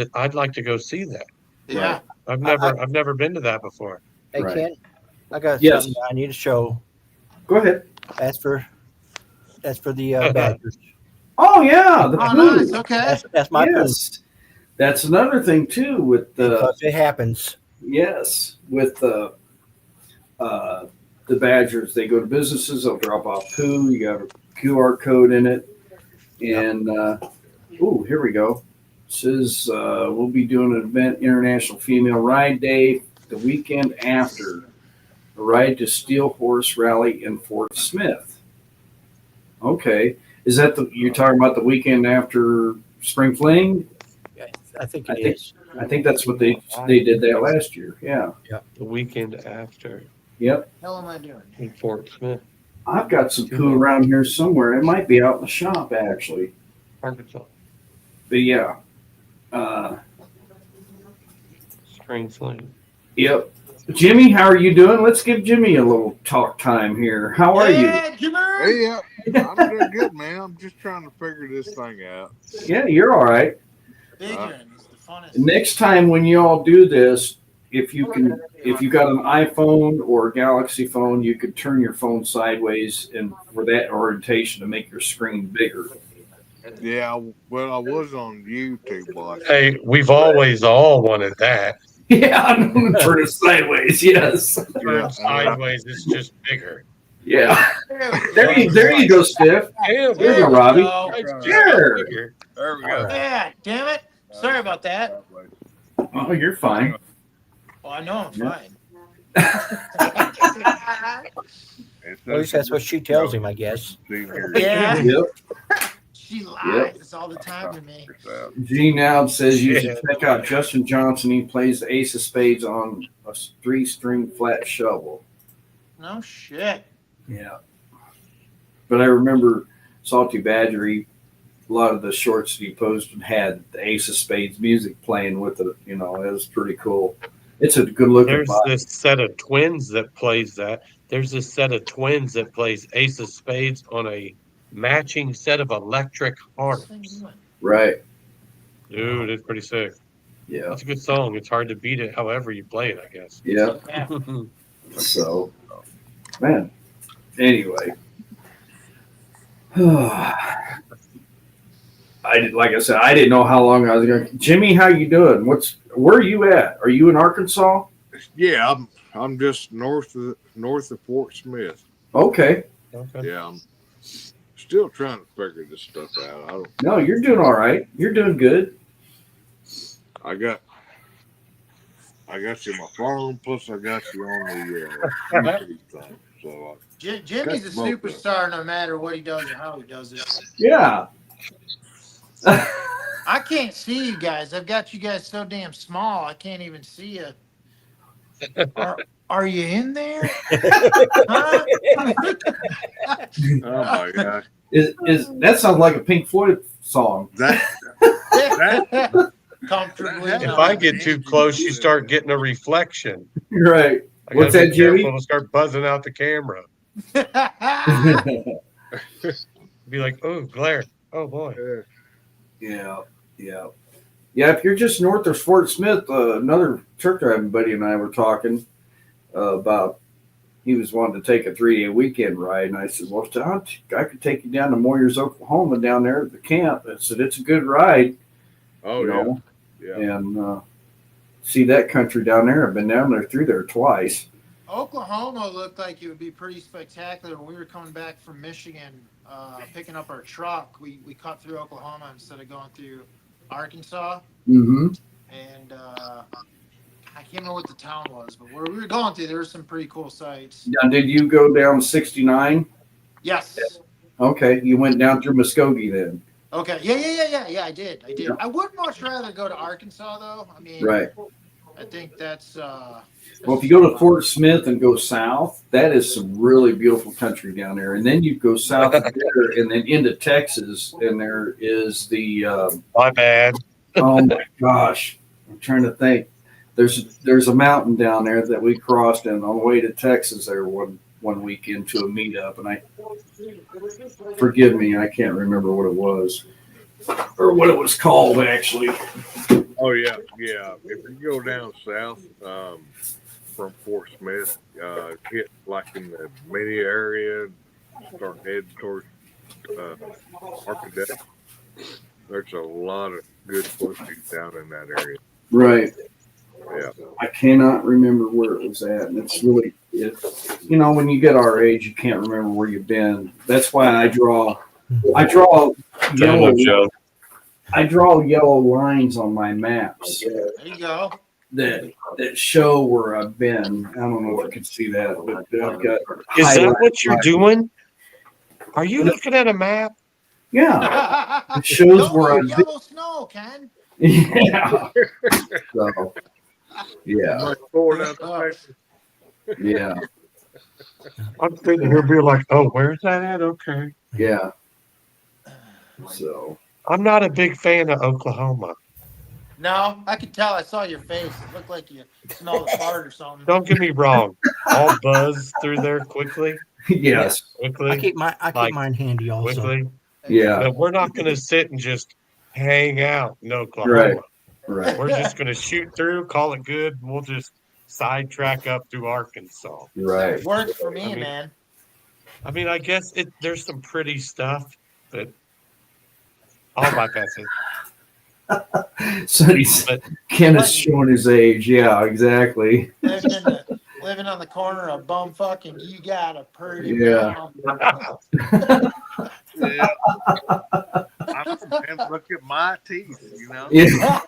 [SPEAKER 2] to go see that.
[SPEAKER 3] Yeah.
[SPEAKER 2] I've
[SPEAKER 4] I-
[SPEAKER 2] never been to that before.
[SPEAKER 4] Hey,
[SPEAKER 1] Right.
[SPEAKER 4] Ken, I got
[SPEAKER 1] Yes.
[SPEAKER 4] something I need to show.
[SPEAKER 1] Go ahead.
[SPEAKER 4] That's for the Badgers.
[SPEAKER 1] Oh yeah, the
[SPEAKER 3] Oh,
[SPEAKER 1] poo.
[SPEAKER 3] nice. Okay.
[SPEAKER 4] That's my
[SPEAKER 1] Yes, that's another thing too with the
[SPEAKER 4] because it happens.
[SPEAKER 1] yes with the Badgers. They go to businesses. They'll drop off poo. You got a QR code in it, and oh, here we go. It says we'll be doing an event, International Female Ride Day, the weekend after. A ride to Steel Horse Rally in Fort Smith. Okay, is that you're talking about the weekend after Spring Fling?
[SPEAKER 4] I think
[SPEAKER 1] I
[SPEAKER 4] it
[SPEAKER 1] think-
[SPEAKER 4] is.
[SPEAKER 1] I think that's what they did that last year. Yeah.
[SPEAKER 2] The weekend after.
[SPEAKER 1] Yep.
[SPEAKER 3] Hell am I doing?
[SPEAKER 2] In Fort Smith,
[SPEAKER 1] I've got some poo around here somewhere. It might be out in the shop actually.
[SPEAKER 2] Arkansas.
[SPEAKER 1] But yeah. Uh,
[SPEAKER 2] Spring Sling.
[SPEAKER 1] yep. Jimmy, how are you doing? Let's give Jimmy a little talk time here. How are you?
[SPEAKER 3] Yeah, Jimmy!
[SPEAKER 5] Hey, I'm doing good, man. I'm just trying to figure this thing out.
[SPEAKER 1] Yeah, you're all right.
[SPEAKER 3] Figuring is the funnest.
[SPEAKER 1] Next time when you all do this, if you got an iPhone or a Galaxy phone, you could turn your phone sideways and for that orientation to make your screen bigger.
[SPEAKER 5] Yeah, well, I was on YouTube watching.
[SPEAKER 2] Hey, we've always all wanted that.
[SPEAKER 1] Yeah, I'm gonna turn it sideways. Yes.
[SPEAKER 2] Turn sideways, it's just bigger.
[SPEAKER 1] Yeah. There you go, Stiff.
[SPEAKER 2] Yeah,
[SPEAKER 1] There you go, Robbie.
[SPEAKER 2] it's just
[SPEAKER 1] Sure.
[SPEAKER 2] bigger.
[SPEAKER 5] There we go.
[SPEAKER 3] Yeah, damn it. Sorry about that.
[SPEAKER 1] Oh, you're fine.
[SPEAKER 3] Oh, I know I'm fine.
[SPEAKER 5] At
[SPEAKER 4] least that's what she tells him, I guess.
[SPEAKER 3] Yeah.
[SPEAKER 1] Yep.
[SPEAKER 3] She lies all the time to me.
[SPEAKER 1] G now says you should check out Justin Johnson. He plays the ace of spades on a 3-string flat shovel.
[SPEAKER 3] No shit.
[SPEAKER 1] Yeah. But I remember Salty Badger, a lot of the shorts that he posted had the ace of spades music playing with it. You know, it was pretty cool. It's a good looking
[SPEAKER 2] There's
[SPEAKER 1] body.
[SPEAKER 2] this set of twins that plays that. There's this set of twins that plays Ace of Spades on a matching set of electric harps.
[SPEAKER 1] Right.
[SPEAKER 2] Dude, it's pretty sick.
[SPEAKER 1] Yeah.
[SPEAKER 2] It's a good song. It's hard to beat it however you play it, I guess.
[SPEAKER 1] Yeah. So, man. Anyway. Like I said, I didn't know how long I was going to. Jimmy, how you doing? Where are you at? Are you in Arkansas?
[SPEAKER 5] Yeah, I'm just north of Fort Smith.
[SPEAKER 1] Okay.
[SPEAKER 2] Okay.
[SPEAKER 5] Yeah, I'm still trying to figure this stuff out.
[SPEAKER 1] No, you're doing all right. You're doing good.
[SPEAKER 5] I got you on my phone, plus I got you on the YouTube thing. So
[SPEAKER 3] Jimmy's a superstar no matter what he does or how he does it.
[SPEAKER 1] Yeah.
[SPEAKER 3] I can't see you guys. I've got you guys so damn small. I can't even see you. Are you in there? Huh?
[SPEAKER 5] oh my gosh,
[SPEAKER 1] Is that sounds like a Pink Floyd song?
[SPEAKER 3] Comfortably.
[SPEAKER 2] If I get too close, you start getting a reflection.
[SPEAKER 1] Right.
[SPEAKER 2] I
[SPEAKER 1] What's
[SPEAKER 2] gotta
[SPEAKER 1] that,
[SPEAKER 2] be
[SPEAKER 1] Jimmy?
[SPEAKER 2] careful to start buzzing out the camera. Be like, oh, glare. Oh, boy.
[SPEAKER 1] Yeah. If you're just north of Fort Smith, another truck driving buddy and I were talking about. He was wanting to take a 3-day weekend ride, and I said, "Well, John, I could take you down to Moyers, Oklahoma, down there at the camp." I said, "It's a good ride,
[SPEAKER 5] oh yeah,
[SPEAKER 1] and see that country down there. I've been down there through there twice."
[SPEAKER 3] Oklahoma looked like it would be pretty spectacular. When we were coming back from Michigan, picking up our truck, we cut through Oklahoma instead of going through Arkansas.
[SPEAKER 1] Mm-hmm.
[SPEAKER 3] And I can't remember what the town was, but where we were going through, there were some pretty cool sites.
[SPEAKER 1] Now, did you go down 69?
[SPEAKER 3] Yes.
[SPEAKER 1] Okay, you went down through Muskogee then.
[SPEAKER 3] Okay. Yeah. I did.
[SPEAKER 1] Yeah.
[SPEAKER 3] I would much rather go to Arkansas, though. I mean,
[SPEAKER 1] Right.
[SPEAKER 3] I think that's.
[SPEAKER 1] Well, if you go to Fort Smith and go south, that is some really beautiful country down there. And then you go south of there and then into Texas, and there is the.
[SPEAKER 2] My bad.
[SPEAKER 1] Oh my gosh, I'm trying to think. There's a mountain down there that we crossed, and on the way to Texas there one weekend to a meetup, and I forgive me, I can't remember what it was or what it was called actually.
[SPEAKER 5] oh yeah. If you go down south from Fort Smith, hit like in the mini area, start heading towards Arkansas. There's a lot of good places down in that area.
[SPEAKER 1] Right.
[SPEAKER 5] Yeah.
[SPEAKER 1] I cannot remember where it was at, and it's really, when you get our age, you can't remember where you've been. That's why I draw yellow. I draw yellow lines on my maps
[SPEAKER 3] There you go.
[SPEAKER 1] that show where I've been. I don't know if you can see that, but I've got.
[SPEAKER 2] Is that
[SPEAKER 1] highlights.
[SPEAKER 2] what you're doing? Are you looking at a map?
[SPEAKER 1] Yeah, it shows where I've been.
[SPEAKER 3] Yellow snow, Ken.
[SPEAKER 1] Yeah. So, yeah.
[SPEAKER 5] Like pouring out the paper.
[SPEAKER 1] Yeah.
[SPEAKER 2] I'm sitting here being like, oh, where's that at? Okay.
[SPEAKER 1] Yeah. So
[SPEAKER 2] I'm not a big fan of Oklahoma.
[SPEAKER 3] No, I could tell. I saw your face. It looked like you smelled a fart or something.
[SPEAKER 2] Don't get me wrong. I'll buzz through there quickly,
[SPEAKER 1] yes.
[SPEAKER 4] I
[SPEAKER 2] quickly,
[SPEAKER 4] keep
[SPEAKER 2] like
[SPEAKER 4] mine handy also.
[SPEAKER 2] quickly.
[SPEAKER 1] Yeah.
[SPEAKER 2] But we're not going to sit and just hang out in Oklahoma.
[SPEAKER 1] Right. Right.
[SPEAKER 2] We're just going to shoot through, call it good, and we'll just sidetrack up through Arkansas.
[SPEAKER 1] Right.
[SPEAKER 3] Works for me,
[SPEAKER 2] I mean-
[SPEAKER 3] man.
[SPEAKER 2] I mean, I guess there's some pretty stuff, but I'll bypass it.
[SPEAKER 1] So he's
[SPEAKER 2] But
[SPEAKER 1] Ken is showing his age. Yeah, exactly.
[SPEAKER 3] Living on the corner of bumfuck and you got a pretty
[SPEAKER 1] Yeah.
[SPEAKER 3] mouth.
[SPEAKER 5] Yeah. I know, man. Look at my teeth, you know.
[SPEAKER 1] Yeah.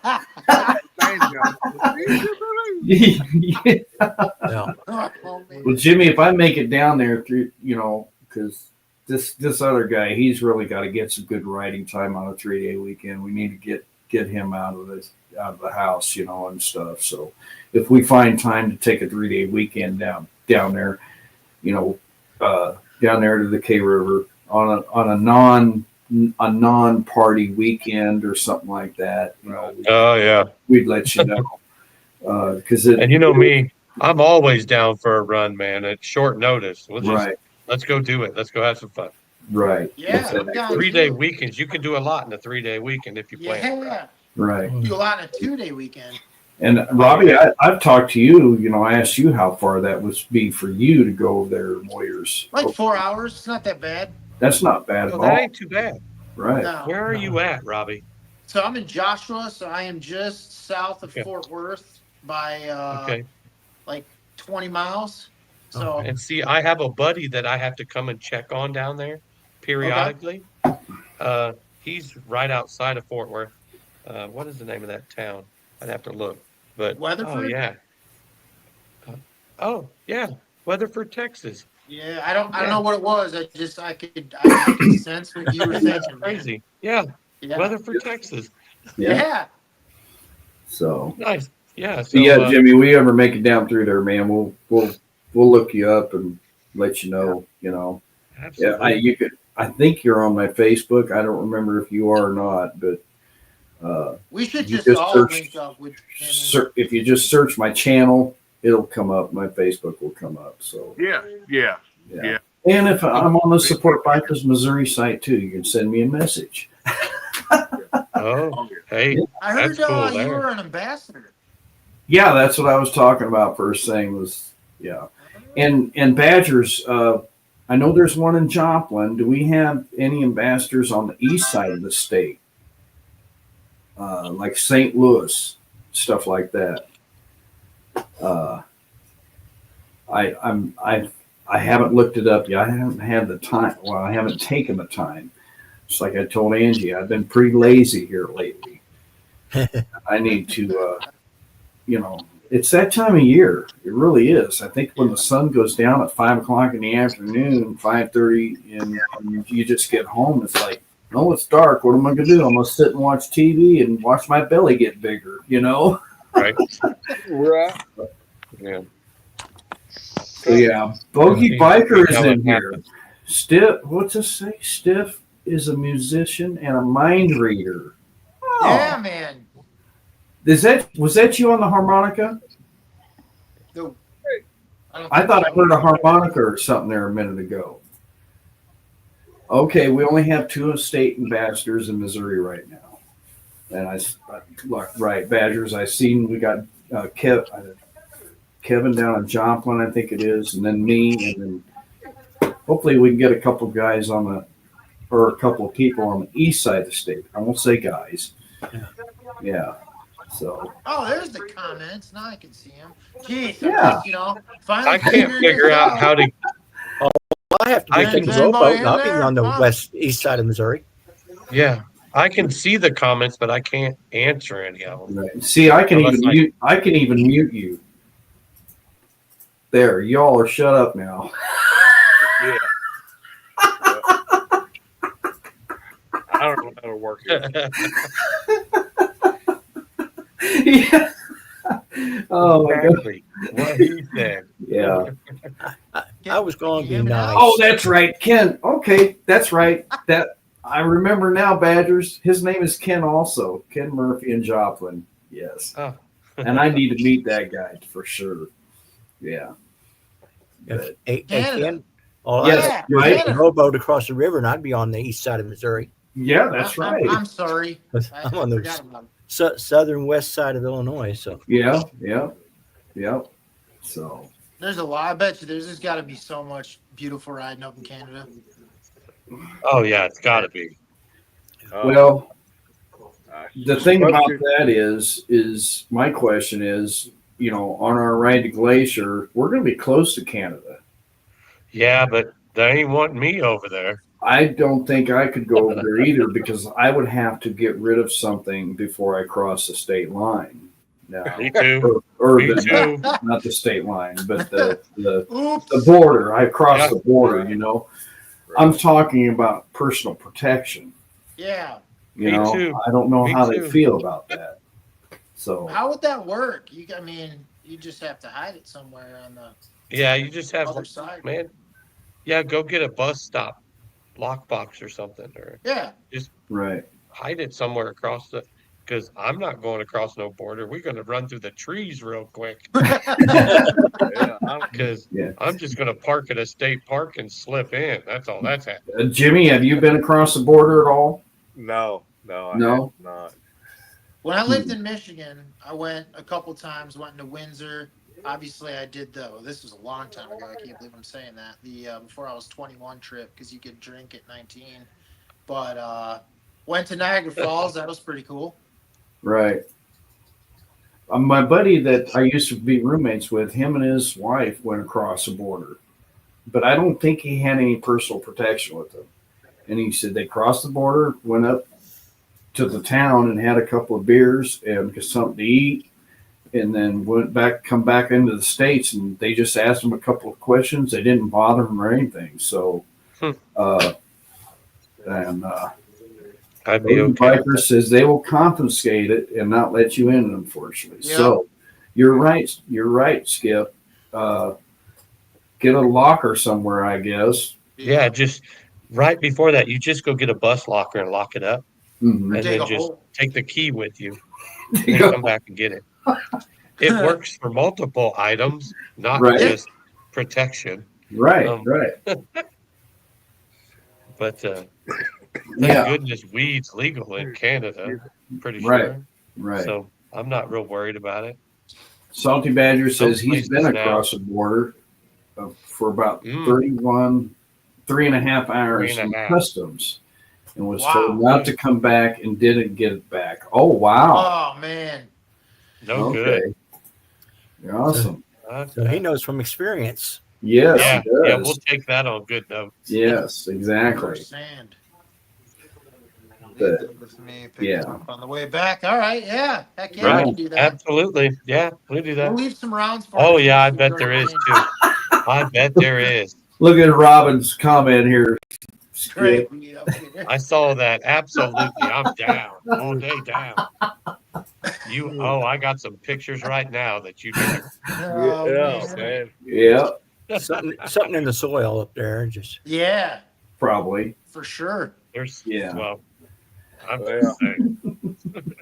[SPEAKER 4] Yeah.
[SPEAKER 3] Oh, man.
[SPEAKER 1] Well, Jimmy, if I make it down there through, because this other guy, he's really got to get some good riding time on a 3-day weekend. We need to get him out of the house, and stuff. So if we find time to take a 3-day weekend down there, down there to the K River on a non-party weekend or something like that,
[SPEAKER 2] oh yeah,
[SPEAKER 1] we'd let you know. Because
[SPEAKER 2] and you know me, I'm always down for a run, man. At short notice, we'll just let's go do it. Let's go have some fun.
[SPEAKER 1] Right.
[SPEAKER 3] Yeah, I'm
[SPEAKER 1] Exactly.
[SPEAKER 3] down
[SPEAKER 2] 3-day
[SPEAKER 3] too.
[SPEAKER 2] weekends, you can do a lot in a 3-day weekend if you plan. it right.
[SPEAKER 3] Yeah,
[SPEAKER 1] Right.
[SPEAKER 3] do a lot in a 2-day weekend.
[SPEAKER 1] And Robbie, I've talked to you. I asked you how far that would be for you to go over there, Moyers.
[SPEAKER 3] Like 4 hours. It's not that bad.
[SPEAKER 1] That's not bad at
[SPEAKER 2] No,
[SPEAKER 1] all.
[SPEAKER 2] that ain't too bad.
[SPEAKER 1] Right.
[SPEAKER 3] No.
[SPEAKER 2] Where are you at, Robbie?
[SPEAKER 3] So I'm in Joshua. So I am just south of
[SPEAKER 2] Okay.
[SPEAKER 3] Fort Worth by
[SPEAKER 2] Okay.
[SPEAKER 3] like 20 miles. So
[SPEAKER 2] And see, I have a buddy that I have to come and check on down there periodically. He's right outside of Fort Worth. What is the name of that town? I'd have to look. But
[SPEAKER 3] Weatherford?
[SPEAKER 2] oh yeah. Oh yeah, Weatherford, Texas.
[SPEAKER 3] yeah, I don't
[SPEAKER 2] Yeah.
[SPEAKER 3] know what it was. I could sense what you were
[SPEAKER 2] That's
[SPEAKER 3] thinking. man.
[SPEAKER 2] crazy. Yeah,
[SPEAKER 3] Yeah.
[SPEAKER 2] Weatherford, Texas.
[SPEAKER 3] Yeah.
[SPEAKER 1] So
[SPEAKER 2] Nice. Yeah. So
[SPEAKER 1] yeah, Jimmy, we ever make it down through there, man, we'll look you up and let you know. Yeah,
[SPEAKER 2] absolutely.
[SPEAKER 1] I think you're on my Facebook. I don't remember if you are or not, but
[SPEAKER 3] We should
[SPEAKER 1] You
[SPEAKER 3] just
[SPEAKER 1] just
[SPEAKER 3] all
[SPEAKER 1] search-
[SPEAKER 3] link up with him.
[SPEAKER 1] if you just search my channel, it'll come up. My Facebook will come up. So
[SPEAKER 5] Yeah. Yeah.
[SPEAKER 1] And if I'm on the Support Bikers Missouri site too, you can send me a message.
[SPEAKER 2] Oh, hey,
[SPEAKER 3] I heard
[SPEAKER 2] That's cool
[SPEAKER 3] you
[SPEAKER 2] there.
[SPEAKER 3] were an ambassador.
[SPEAKER 1] Yeah, that's what I was talking about first thing was, yeah. And Badgers, I know there's one in Joplin. Do we have any ambassadors on the east side of the state? Like St. Louis, stuff like that. I haven't looked it up yet. I haven't had the time. Well, I haven't taken the time. It's like I told Angie, I've been pretty lazy here lately. I need to, it's that time of year. It really is. I think when the sun goes down at 5 o'clock in the afternoon, 5:30, and you just get home, it's like, no, it's dark. What am I going to do? I'm going to sit and watch TV and watch my belly get bigger,
[SPEAKER 2] right?
[SPEAKER 5] Right.
[SPEAKER 2] Yeah.
[SPEAKER 1] So, yeah, Bogey Biker is
[SPEAKER 2] How
[SPEAKER 1] in
[SPEAKER 2] it
[SPEAKER 1] here.
[SPEAKER 2] happened.
[SPEAKER 1] Stiff, what's it say? Stiff is a musician and a mind reader. Oh,
[SPEAKER 3] Yeah, man.
[SPEAKER 1] was that you on the harmonica?
[SPEAKER 3] No. don't
[SPEAKER 1] I
[SPEAKER 3] think
[SPEAKER 1] thought I
[SPEAKER 3] so.
[SPEAKER 1] heard a harmonica or something there a minute ago. Okay, we only have 2 state ambassadors in Missouri right now. And right, Badgers, I seen we got Kevin down in Joplin, I think it is, and then me, and then hopefully we can get a couple guys or a couple of people on the east side of the state. I won't say guys. Yeah. So.
[SPEAKER 3] Oh, there's the comments. Now I can see them. Jeez,
[SPEAKER 1] Yeah.
[SPEAKER 3] finally
[SPEAKER 2] I can't
[SPEAKER 3] figured
[SPEAKER 2] figure
[SPEAKER 3] this
[SPEAKER 2] out how to.
[SPEAKER 4] I have to
[SPEAKER 2] I
[SPEAKER 4] do
[SPEAKER 2] can-
[SPEAKER 4] things rowboat, and I'll be
[SPEAKER 3] Anybody
[SPEAKER 4] on the
[SPEAKER 3] in there?
[SPEAKER 4] east side of Missouri.
[SPEAKER 2] Yeah, I can see the comments, but I can't answer any of them.
[SPEAKER 1] Right. See, I can
[SPEAKER 2] Unless
[SPEAKER 1] even mute. I can even mute you. There, y'all are shut up now.
[SPEAKER 5] Yeah. I don't know how to work it.
[SPEAKER 1] Yeah. Oh my god.
[SPEAKER 2] Exactly what he said.
[SPEAKER 1] Yeah.
[SPEAKER 4] I was going to be
[SPEAKER 3] Hear me now?
[SPEAKER 4] nice.
[SPEAKER 1] Oh, that's right, Ken. Okay, that's right. That I remember now, Badgers. His name is Ken also. Ken Murphy in Joplin. Yes.
[SPEAKER 2] Oh.
[SPEAKER 1] And I need to meet that guy for sure. Yeah.
[SPEAKER 4] If
[SPEAKER 3] Canada.
[SPEAKER 4] Ken, all
[SPEAKER 1] Yes,
[SPEAKER 3] Yeah,
[SPEAKER 4] you're
[SPEAKER 1] right.
[SPEAKER 4] taking a rowboat across the river, and I'd be on the east side of Missouri.
[SPEAKER 1] Yeah, that's right.
[SPEAKER 3] I'm sorry. I
[SPEAKER 4] I'm on
[SPEAKER 3] forgot
[SPEAKER 4] the
[SPEAKER 3] about it.
[SPEAKER 4] southern west side of Illinois. So
[SPEAKER 1] Yeah. So
[SPEAKER 3] There's a lot. I bet you there's got to be so much beautiful riding up in Canada.
[SPEAKER 2] Oh yeah, it's got to be.
[SPEAKER 1] well,
[SPEAKER 5] I-
[SPEAKER 1] the thing about
[SPEAKER 5] especially-
[SPEAKER 1] that is my question is, on our ride to Glacier, we're going to be close to Canada.
[SPEAKER 2] Yeah, but they ain't wanting me over there.
[SPEAKER 1] I don't think I could go over there either because I would have to get rid of something before I cross the state line. Now,
[SPEAKER 2] Me too.
[SPEAKER 1] or
[SPEAKER 2] Me
[SPEAKER 1] the,
[SPEAKER 2] too.
[SPEAKER 1] not the state line, but the
[SPEAKER 3] Oops.
[SPEAKER 1] border. I crossed
[SPEAKER 2] Yeah.
[SPEAKER 1] the border. I'm
[SPEAKER 5] Right.
[SPEAKER 1] talking about personal protection.
[SPEAKER 3] Yeah.
[SPEAKER 1] You
[SPEAKER 2] Me
[SPEAKER 1] know,
[SPEAKER 2] too.
[SPEAKER 1] I don't know
[SPEAKER 2] Me
[SPEAKER 1] how they
[SPEAKER 2] too.
[SPEAKER 1] feel about that. So
[SPEAKER 3] How would that work? I mean, you just have to hide it somewhere on the
[SPEAKER 2] Yeah, you just have,
[SPEAKER 3] other side.
[SPEAKER 2] man. Yeah, go get a bus stop lockbox or something, or
[SPEAKER 3] Yeah.
[SPEAKER 1] right,
[SPEAKER 2] hide it somewhere across the. Because I'm not going across no border. We're going to run through the trees real quick.
[SPEAKER 5] Yeah,
[SPEAKER 2] Because
[SPEAKER 1] yeah.
[SPEAKER 2] I'm just going to park at a state park and slip in. That's all that's happening.
[SPEAKER 1] Jimmy, have you been across the border at all?
[SPEAKER 5] no, I
[SPEAKER 1] No?
[SPEAKER 5] have not.
[SPEAKER 3] When I lived in Michigan, I went a couple times, went to Windsor. Obviously, I did this was a long time ago. I can't believe I'm saying that. The before I was 21 trip because you could drink at 19. But went to Niagara Falls. That was pretty cool.
[SPEAKER 1] Right. My buddy that I used to be roommates with, him and his wife went across the border, but I don't think he had any personal protection with them. And he said they crossed the border, went up to the town and had a couple of beers and got something to eat, and then come back into the States, and they just asked him a couple of questions. They didn't bother him or anything. So,
[SPEAKER 2] Hmm.
[SPEAKER 1] and
[SPEAKER 2] I'd be
[SPEAKER 1] Road
[SPEAKER 2] okay.
[SPEAKER 1] Biker says they will confiscate it and not let you in, unfortunately.
[SPEAKER 3] Yeah.
[SPEAKER 1] So you're right. You're right, Skip. Get a locker somewhere, I guess.
[SPEAKER 2] Yeah, just right before that, you just go get a bus locker and lock it up,
[SPEAKER 1] Mhm.
[SPEAKER 2] and
[SPEAKER 3] Dig
[SPEAKER 2] then
[SPEAKER 3] a
[SPEAKER 2] just
[SPEAKER 3] hole.
[SPEAKER 2] take the key with you, and
[SPEAKER 1] You
[SPEAKER 2] then
[SPEAKER 1] go.
[SPEAKER 2] come back and get it. It works for multiple items, not
[SPEAKER 1] Right.
[SPEAKER 2] just protection.
[SPEAKER 1] Right,
[SPEAKER 2] Um,
[SPEAKER 1] right.
[SPEAKER 2] But thank
[SPEAKER 1] Yeah,
[SPEAKER 2] goodness weed's legal in Canada. Pretty
[SPEAKER 1] Right.
[SPEAKER 2] sure.
[SPEAKER 1] right.
[SPEAKER 2] So I'm not real worried about it.
[SPEAKER 1] Salty Badger says
[SPEAKER 2] Some
[SPEAKER 1] he's been
[SPEAKER 2] places now-
[SPEAKER 1] across the border for about
[SPEAKER 2] Mm.
[SPEAKER 1] 3.5 hours
[SPEAKER 2] 3.5.
[SPEAKER 1] in customs and was
[SPEAKER 3] Wow.
[SPEAKER 1] told not to come back and didn't get it back. Oh, wow.
[SPEAKER 3] Oh man.
[SPEAKER 2] No good.
[SPEAKER 1] You're awesome.
[SPEAKER 4] so he knows from experience.
[SPEAKER 1] Yes,
[SPEAKER 2] Yeah,
[SPEAKER 1] he does.
[SPEAKER 2] yeah, we'll take that on good note.
[SPEAKER 1] Yes, exactly.
[SPEAKER 3] Sand.
[SPEAKER 1] But,
[SPEAKER 3] With me, pick
[SPEAKER 1] yeah.
[SPEAKER 3] it up on the way back. All right. Yeah. Heck yeah, we
[SPEAKER 2] Right.
[SPEAKER 3] can do that.
[SPEAKER 2] Absolutely. Yeah, we'll do
[SPEAKER 3] We'll
[SPEAKER 2] that.
[SPEAKER 3] leave some rounds for.
[SPEAKER 2] Oh
[SPEAKER 3] you.
[SPEAKER 2] yeah, I
[SPEAKER 3] So
[SPEAKER 2] bet
[SPEAKER 3] you
[SPEAKER 2] there
[SPEAKER 3] go
[SPEAKER 2] is
[SPEAKER 3] in.
[SPEAKER 2] too. I bet there is.
[SPEAKER 1] Look at Robin's comment here.
[SPEAKER 3] Great.
[SPEAKER 1] Skip.
[SPEAKER 2] I saw that. Absolutely. I'm down. All day down. I got some pictures right now that you need to.
[SPEAKER 3] Oh,
[SPEAKER 5] Yeah,
[SPEAKER 3] man.
[SPEAKER 5] man.
[SPEAKER 1] Yeah,
[SPEAKER 4] Something in the soil up there. Just
[SPEAKER 3] Yeah,
[SPEAKER 1] probably.
[SPEAKER 3] for sure.
[SPEAKER 2] There's,
[SPEAKER 1] Yeah.
[SPEAKER 2] well, I'm
[SPEAKER 5] Well.
[SPEAKER 2] just saying.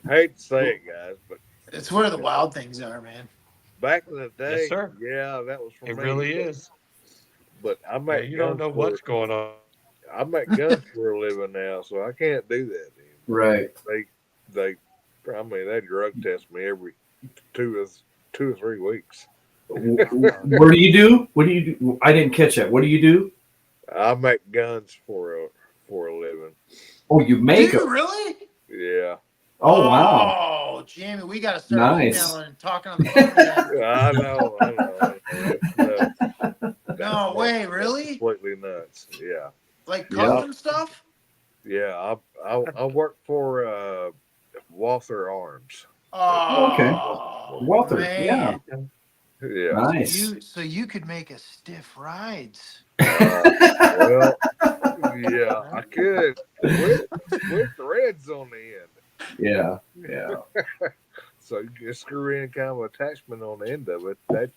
[SPEAKER 5] Hate to say it, guys, but
[SPEAKER 3] It's where the wild things are, man.
[SPEAKER 5] back in the day,
[SPEAKER 2] Yes, sir.
[SPEAKER 5] yeah, that was for
[SPEAKER 2] It
[SPEAKER 5] me.
[SPEAKER 2] really is.
[SPEAKER 5] But I
[SPEAKER 2] Yeah,
[SPEAKER 5] make
[SPEAKER 2] you don't
[SPEAKER 5] guns
[SPEAKER 2] know
[SPEAKER 5] for
[SPEAKER 2] what's going on.
[SPEAKER 5] I make guns for a living now, so I can't do that anymore.
[SPEAKER 1] Right.
[SPEAKER 5] They they drug test me every two or 3 weeks.
[SPEAKER 1] What do you do? What do you do? I didn't catch that. What do you do?
[SPEAKER 5] I make guns for a living.
[SPEAKER 1] Oh, you make
[SPEAKER 3] Do you
[SPEAKER 1] them.
[SPEAKER 3] really?
[SPEAKER 5] Yeah,
[SPEAKER 1] Oh, wow.
[SPEAKER 3] Oh, Jamie, we got to start
[SPEAKER 1] Nice.
[SPEAKER 3] emailing and talking on the phone again.
[SPEAKER 5] I know. That's nuts.
[SPEAKER 3] No way, really?
[SPEAKER 5] Completely nuts. Yeah,
[SPEAKER 3] Like
[SPEAKER 1] Yeah.
[SPEAKER 3] custom stuff?
[SPEAKER 5] yeah. I work for Walther Arms.
[SPEAKER 3] Oh,
[SPEAKER 1] Okay. Walther,
[SPEAKER 3] man.
[SPEAKER 5] Yeah.
[SPEAKER 1] Nice.
[SPEAKER 3] So you could make a stiff rides.
[SPEAKER 5] Well, yeah, I could with threads on the end.
[SPEAKER 1] Yeah. Yeah.
[SPEAKER 5] So you can screw in kind of attachment on the end of it that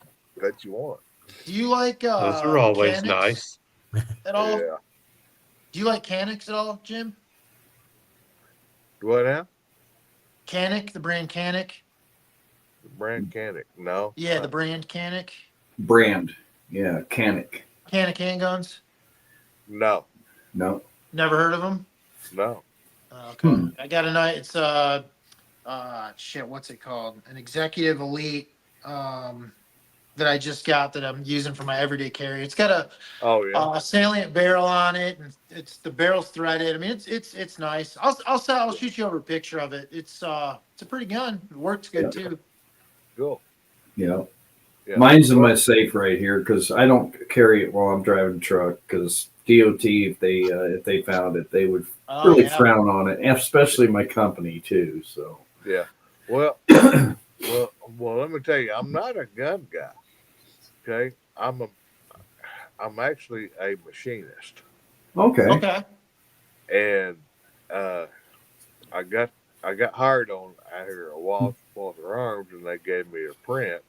[SPEAKER 5] you want.
[SPEAKER 3] Do you like
[SPEAKER 2] Those are always
[SPEAKER 3] mechanics
[SPEAKER 2] nice.
[SPEAKER 3] at all?
[SPEAKER 5] Yeah.
[SPEAKER 3] Do you like Canics at all, Jim?
[SPEAKER 5] What now?
[SPEAKER 3] Canic, the brand Canic.
[SPEAKER 5] The brand Canic? No.
[SPEAKER 3] Yeah, the brand Canic.
[SPEAKER 1] Brand. Yeah, Canic.
[SPEAKER 3] Canic handguns.
[SPEAKER 5] No.
[SPEAKER 1] No.
[SPEAKER 3] Never heard of them.
[SPEAKER 5] No.
[SPEAKER 3] Okay, I got a night. It's shit. What's it called? An executive elite. That I just got that I'm using for my everyday carry. It's got a
[SPEAKER 5] Oh yeah.
[SPEAKER 3] salient barrel on it, and the barrel's threaded. I mean, it's nice. I'll shoot you over a picture of it. It's a pretty gun. It works good too.
[SPEAKER 5] Cool.
[SPEAKER 1] Yeah.
[SPEAKER 5] Yeah.
[SPEAKER 1] Mine's in my safe right here because I don't carry it while I'm driving the truck because DOT, if they found it, they would
[SPEAKER 3] Oh,
[SPEAKER 1] really
[SPEAKER 3] yeah.
[SPEAKER 1] frown on it, especially my company too. So
[SPEAKER 5] Yeah. Well, well. Let me tell you, I'm not a gun guy. Okay. I'm actually a machinist,
[SPEAKER 1] okay.
[SPEAKER 3] Okay.
[SPEAKER 5] and I got hired on out here at Walther Arms, and they gave me a print,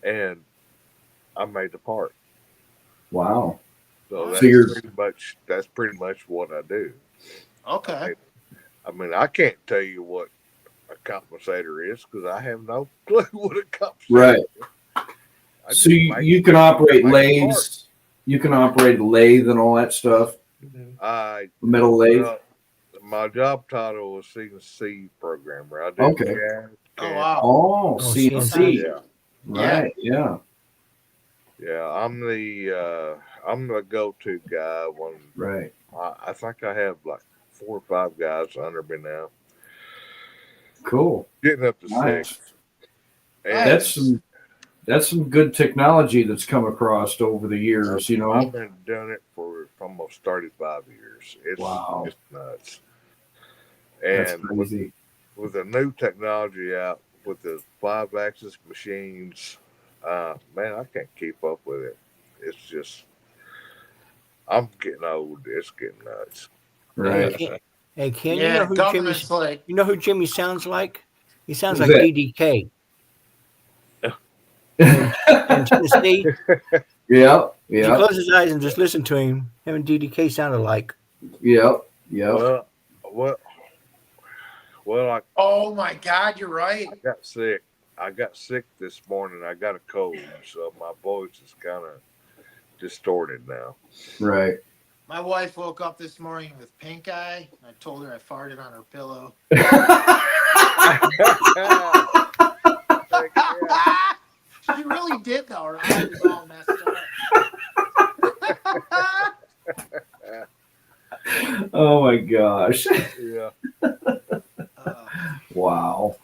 [SPEAKER 5] and I made the part.
[SPEAKER 1] Wow.
[SPEAKER 5] So
[SPEAKER 3] So
[SPEAKER 5] that's pretty much what I do.
[SPEAKER 3] Okay.
[SPEAKER 5] I mean, I can't tell you what a compensator is because I have no clue what a compensator
[SPEAKER 1] Right.
[SPEAKER 5] is. I
[SPEAKER 1] So
[SPEAKER 5] just
[SPEAKER 1] you can operate
[SPEAKER 5] make the
[SPEAKER 1] lathes. You can operate a lathe and all that stuff.
[SPEAKER 5] part.
[SPEAKER 1] Metal lathe.
[SPEAKER 5] Well, my job title was CNC programmer. I did
[SPEAKER 1] Okay.
[SPEAKER 5] CAD.
[SPEAKER 3] Oh wow.
[SPEAKER 1] Oh,
[SPEAKER 4] Oh,
[SPEAKER 1] CNC.
[SPEAKER 5] Yeah,
[SPEAKER 1] Right. Yeah.
[SPEAKER 5] yeah. I'm the go-to guy when
[SPEAKER 1] Right.
[SPEAKER 5] I think I have like 4 or 5 guys under me now,
[SPEAKER 1] Cool.
[SPEAKER 5] getting up to
[SPEAKER 1] Nice.
[SPEAKER 5] 6. And
[SPEAKER 1] That's some good technology that's come across over the years. You know.
[SPEAKER 5] I've been doing it for almost 35 years. It's
[SPEAKER 1] Wow.
[SPEAKER 5] just nuts.
[SPEAKER 1] That's
[SPEAKER 5] And
[SPEAKER 1] crazy.
[SPEAKER 5] with the new technology out, with the 5-axis machines, man, I can't keep up with it. It's just, I'm getting old. It's getting nuts.
[SPEAKER 1] Right.
[SPEAKER 4] Hey, Ken,
[SPEAKER 3] Yeah, government's like.
[SPEAKER 4] you know who Jimmy sounds like? He sounds
[SPEAKER 1] Who's
[SPEAKER 4] like
[SPEAKER 1] that?
[SPEAKER 4] DDK in Tennessee.
[SPEAKER 1] Yeah.
[SPEAKER 4] If you
[SPEAKER 1] Yeah.
[SPEAKER 4] close his eyes and just listen to him, him and DDK sound alike.
[SPEAKER 1] Yeah. Yeah.
[SPEAKER 5] Well,
[SPEAKER 3] Oh my God, you're right.
[SPEAKER 5] I got sick. I got sick this morning. I got a cold, so my voice is kind of distorted now.
[SPEAKER 1] Right.
[SPEAKER 3] My wife woke up this morning with pink eye. I told her I farted on her pillow. She really did though. Her eye was all messed up.
[SPEAKER 1] Oh my gosh.
[SPEAKER 5] Yeah,
[SPEAKER 1] Wow.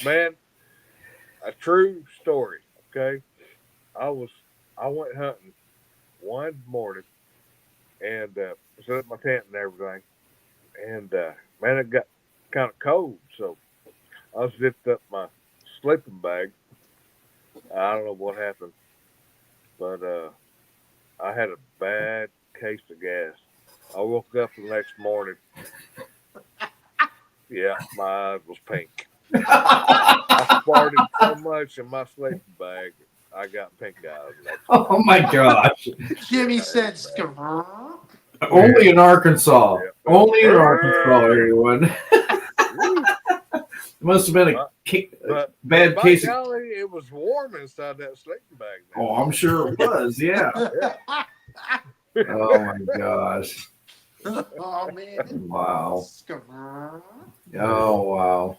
[SPEAKER 5] man, a true story. Okay, I went hunting one morning and set up my tent and everything, and man, it got kind of cold, so I zipped up my sleeping bag. I don't know what happened, but I had a bad case of gas. I woke up the next morning. Yeah, my eyes was pink. I farted so much in my sleeping bag, I got pink eyes.
[SPEAKER 1] Oh my gosh.
[SPEAKER 3] Jimmy said,
[SPEAKER 1] Only in Arkansas.
[SPEAKER 5] Yeah.
[SPEAKER 1] Only in Arkansas, everyone. It must have been a bad
[SPEAKER 5] by
[SPEAKER 1] case of.
[SPEAKER 5] golly, it was warm inside that sleeping bag. Man.
[SPEAKER 1] Oh, I'm sure it was. Yeah. Oh my gosh.
[SPEAKER 3] Oh man.
[SPEAKER 1] Wow. Oh wow.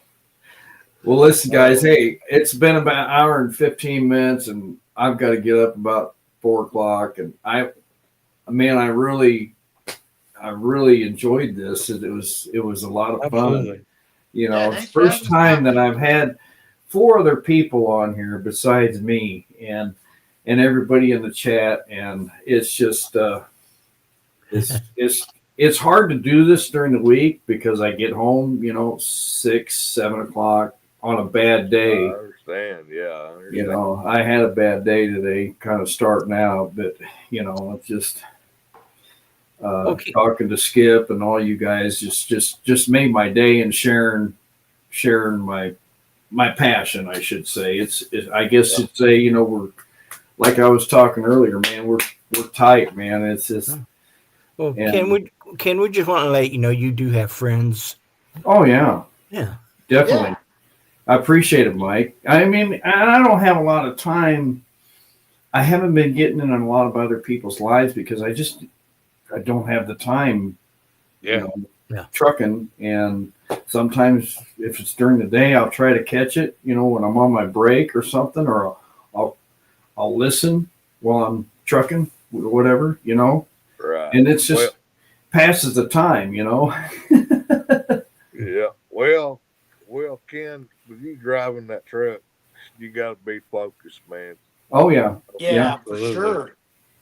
[SPEAKER 1] Well, listen, guys. Hey, it's been about an hour and 15 minutes, and I've got to get up about 4 o'clock. And I really enjoyed this. It was a lot of fun.
[SPEAKER 2] Absolutely.
[SPEAKER 1] You know,
[SPEAKER 3] Yeah,
[SPEAKER 1] it's
[SPEAKER 3] thanks
[SPEAKER 1] the
[SPEAKER 3] for
[SPEAKER 1] first
[SPEAKER 3] having us
[SPEAKER 1] time that I've had 4 other people on here besides me, and everybody in the chat, and it's just it's hard to do this during the week because I get home, 6, 7 o'clock on a bad day.
[SPEAKER 5] I understand. Yeah, I understand.
[SPEAKER 1] You know, I had a bad day today, kind of starting out, but it's just
[SPEAKER 4] Okay.
[SPEAKER 1] talking to Skip and all you guys just made my day, and sharing my passion, I should say. I guess you'd say, like I was talking earlier, man, we're tight, man. It's just,
[SPEAKER 4] Well,
[SPEAKER 1] and
[SPEAKER 4] Ken, we just want to let you know you do have friends.
[SPEAKER 1] oh yeah,
[SPEAKER 4] Yeah.
[SPEAKER 1] definitely.
[SPEAKER 3] Yeah.
[SPEAKER 1] I appreciate it, Mike. I mean, I don't have a lot of time. I haven't been getting in a lot of other people's lives because I don't have the time,
[SPEAKER 2] Yeah.
[SPEAKER 4] Yeah.
[SPEAKER 1] trucking. And sometimes if it's during the day, I'll try to catch it, when I'm on my break or something, or I'll listen while I'm trucking or whatever,
[SPEAKER 5] Right.
[SPEAKER 1] and it's just
[SPEAKER 5] Well,
[SPEAKER 1] passes the time,
[SPEAKER 5] yeah. Well, Ken, with you driving that truck, you got to be focused, man.
[SPEAKER 1] Oh yeah.
[SPEAKER 3] Yeah, for
[SPEAKER 2] Absolutely.
[SPEAKER 3] sure.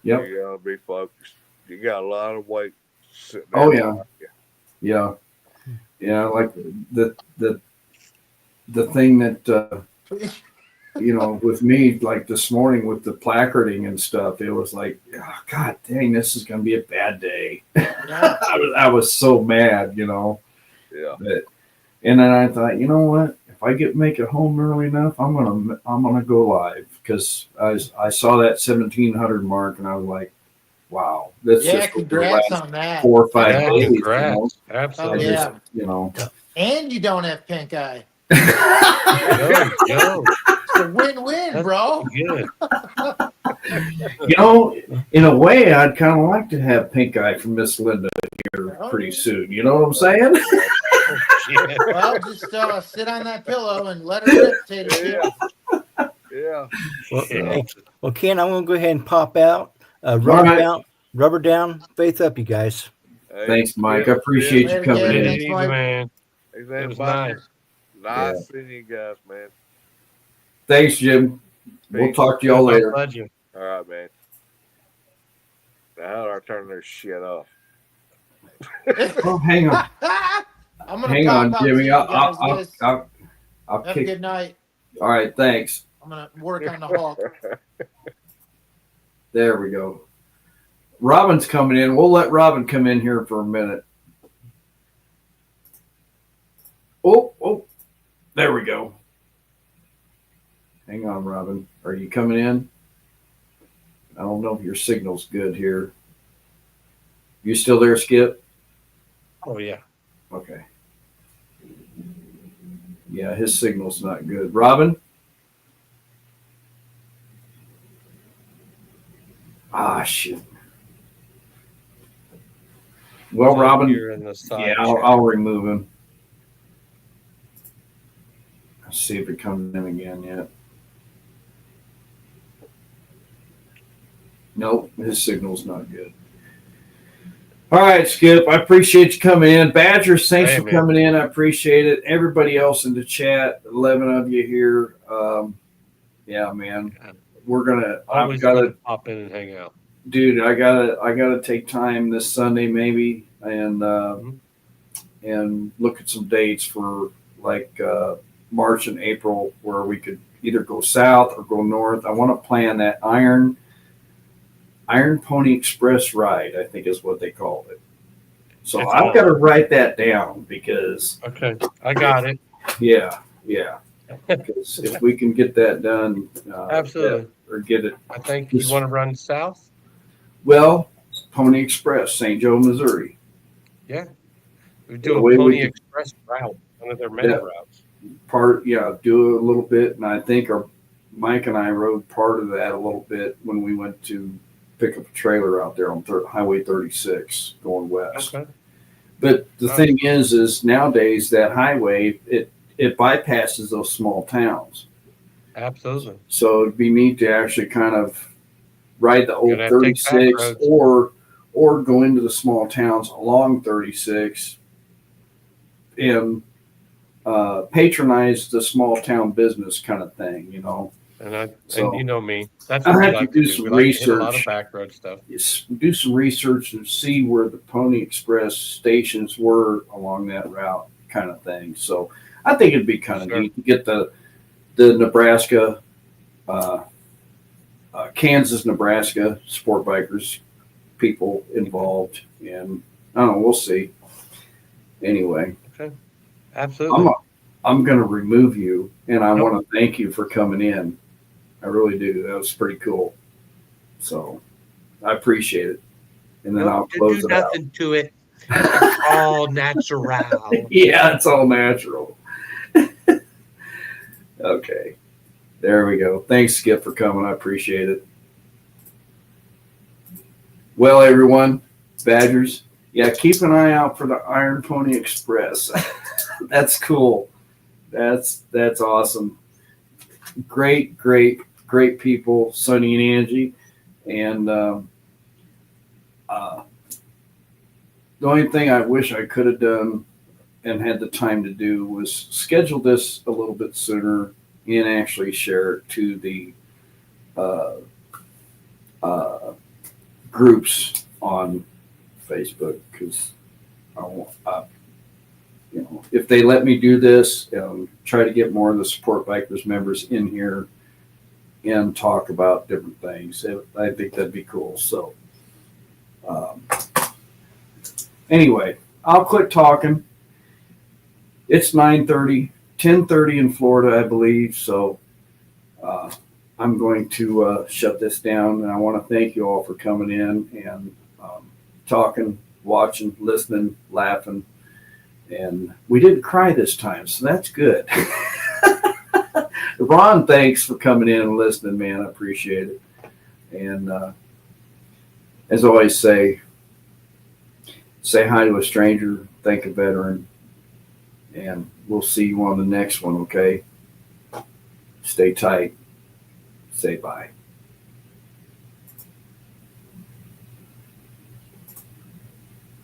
[SPEAKER 1] Yep.
[SPEAKER 5] You got to be focused. You got a lot of weight sitting there.
[SPEAKER 1] Oh yeah.
[SPEAKER 5] behind you.
[SPEAKER 1] Yeah. Yeah. Like the thing that, with me, like this morning with the placarding and stuff, it was like, oh, God dang, this is going to be a bad day.
[SPEAKER 3] Yeah.
[SPEAKER 1] I was so mad,
[SPEAKER 5] Yeah.
[SPEAKER 1] but, and then I thought, you know what? If I make it home early enough, I'm gonna go live, because I saw that 1700 mark and I was like, wow, that's
[SPEAKER 3] Yeah,
[SPEAKER 1] just over the
[SPEAKER 3] congrats
[SPEAKER 1] last
[SPEAKER 3] on that.
[SPEAKER 1] 4 or 5
[SPEAKER 2] Yeah,
[SPEAKER 1] days.
[SPEAKER 2] congrats.
[SPEAKER 3] Oh,
[SPEAKER 2] Absolutely.
[SPEAKER 1] I just,
[SPEAKER 3] yeah. And you don't have pink eye.
[SPEAKER 2] There you go.
[SPEAKER 3] It's a win-win,
[SPEAKER 2] That's
[SPEAKER 3] bro.
[SPEAKER 2] good.
[SPEAKER 1] In a way, I'd kind of like to have pink eye from Miss Linda here pretty soon. You know what I'm saying?
[SPEAKER 2] Oh, shit.
[SPEAKER 3] Well, just sit on that pillow and let her rip, Tater Chip.
[SPEAKER 5] Yeah.
[SPEAKER 4] Well,
[SPEAKER 2] Yeah.
[SPEAKER 4] well, Ken, I'm going to go ahead and pop out. Rubber
[SPEAKER 1] right.
[SPEAKER 4] down, rubber down, faith up, you guys.
[SPEAKER 5] Hey,
[SPEAKER 1] Thanks, Mike. I
[SPEAKER 5] Jim,
[SPEAKER 1] appreciate you
[SPEAKER 3] Later,
[SPEAKER 1] coming
[SPEAKER 3] Ken.
[SPEAKER 1] in.
[SPEAKER 3] Thanks,
[SPEAKER 2] Easy,
[SPEAKER 3] Mike.
[SPEAKER 2] man.
[SPEAKER 5] He's
[SPEAKER 2] It
[SPEAKER 5] in
[SPEAKER 2] was
[SPEAKER 5] Buster.
[SPEAKER 2] nice.
[SPEAKER 5] Nice seeing you guys, man.
[SPEAKER 1] Thanks, Jim. We'll
[SPEAKER 5] Peace.
[SPEAKER 1] talk to y'all
[SPEAKER 2] My
[SPEAKER 1] later.
[SPEAKER 2] pleasure.
[SPEAKER 5] All right, man. Now, how do I turn this shit off?
[SPEAKER 1] Oh, hang on.
[SPEAKER 3] I'm gonna
[SPEAKER 1] Hang
[SPEAKER 3] pop
[SPEAKER 1] on,
[SPEAKER 3] out.
[SPEAKER 1] Jimmy.
[SPEAKER 3] See you guys.
[SPEAKER 1] I'll
[SPEAKER 3] Have a
[SPEAKER 1] kick.
[SPEAKER 3] good night.
[SPEAKER 1] All right, thanks.
[SPEAKER 3] I'm gonna work on the hawk.
[SPEAKER 1] There we go. Robin's coming in. We'll let Robin come in here for a minute. Oh, there we go. Hang on, Robin. Are you coming in? I don't know if your signal's good here. You still there, Skip?
[SPEAKER 2] Oh, yeah.
[SPEAKER 1] Okay. Yeah, his signal's not good. Robin? Ah, shoot. Well,
[SPEAKER 2] So
[SPEAKER 1] Robin,
[SPEAKER 2] you're in the side
[SPEAKER 1] yeah,
[SPEAKER 2] chat.
[SPEAKER 1] I'll remove him. Let's see if it comes in again yet. Nope, his signal's not good. All right, Skip, I appreciate you coming in. Badgers, thanks
[SPEAKER 2] Hey,
[SPEAKER 1] for
[SPEAKER 2] man.
[SPEAKER 1] coming in. I appreciate it. Everybody else in the chat, 11 of you here. Yeah, man, I've
[SPEAKER 2] Always
[SPEAKER 1] got
[SPEAKER 2] good
[SPEAKER 1] to,
[SPEAKER 2] to pop in and hang out.
[SPEAKER 1] dude, I gotta take time this Sunday maybe
[SPEAKER 2] Mhm.
[SPEAKER 1] and look at some dates for like March and April where we could either go south or go north. I want to plan that Iron Pony Express ride, I think is what they called it. So
[SPEAKER 2] It's
[SPEAKER 1] I've
[SPEAKER 2] on.
[SPEAKER 1] got to write that down because
[SPEAKER 2] Okay, I got it.
[SPEAKER 1] yeah. Because if we can get that done,
[SPEAKER 2] Absolutely.
[SPEAKER 1] or get it,
[SPEAKER 2] I think you want to run south.
[SPEAKER 1] well, Pony Express, St. Joe, Missouri.
[SPEAKER 2] Yeah, we
[SPEAKER 1] The
[SPEAKER 2] do a
[SPEAKER 1] way we
[SPEAKER 2] Pony
[SPEAKER 1] could-
[SPEAKER 2] Express route, one of their main
[SPEAKER 1] Yeah.
[SPEAKER 2] routes.
[SPEAKER 1] Do a little bit, and I think Mike and I rode part of that a little bit when we went to pick up a trailer out there on Highway 36 going west.
[SPEAKER 2] Okay.
[SPEAKER 1] But the
[SPEAKER 2] Oh.
[SPEAKER 1] thing is nowadays that highway it bypasses those small towns,
[SPEAKER 2] Absolutely.
[SPEAKER 1] so it'd be neat to actually kind of ride the old
[SPEAKER 2] Gonna have to take back
[SPEAKER 1] 36
[SPEAKER 2] roads.
[SPEAKER 1] or go into the small towns along 36 and patronize the small town business kind of thing,
[SPEAKER 2] And you know me. That's
[SPEAKER 1] I
[SPEAKER 2] what we
[SPEAKER 1] have to
[SPEAKER 2] like
[SPEAKER 1] do
[SPEAKER 2] to do.
[SPEAKER 1] some
[SPEAKER 2] We like to hit a lot of
[SPEAKER 1] research.
[SPEAKER 2] back road stuff.
[SPEAKER 1] Do some research and see where the Pony Express stations were along that route kind of thing. So I think it'd be kind of
[SPEAKER 2] Sure.
[SPEAKER 1] neat to get the Nebraska, Kansas, Nebraska sport bikers people involved. And I don't know, we'll see. Anyway,
[SPEAKER 2] Absolutely.
[SPEAKER 1] I'm going to remove you, and I
[SPEAKER 2] Nope.
[SPEAKER 1] want to thank you for coming in. I really do. That was pretty cool. So I appreciate it. And then
[SPEAKER 2] Don't
[SPEAKER 1] I'll
[SPEAKER 2] do
[SPEAKER 1] close it out.
[SPEAKER 2] nothing to it. It's all natural.
[SPEAKER 1] Yeah, it's all natural. Okay. There we go. Thanks, Skip, for coming. I appreciate it. Well, everyone, Badgers, yeah, keep an eye out for the Iron Pony Express. That's cool. That's awesome. Great people, Sonny and Angie. And the only thing I wish I could have done and had the time to do was schedule this a little bit sooner and actually share it to the uh, groups on Facebook, because I want, if they let me do this, try to get more of the Support Bikers members in here and talk about different things. I think that'd be cool. So anyway, I'll quit talking. It's 9:30, 10:30 in Florida, I believe. So I'm going to shut this down, and I want to thank you all for coming in and talking, watching, listening, laughing. And we didn't cry this time, so that's good. Ron, thanks for coming in and listening, man. I appreciate it. And as I always say hi to a stranger, thank a veteran, and we'll see you on the next one, okay? Stay tight. Say bye.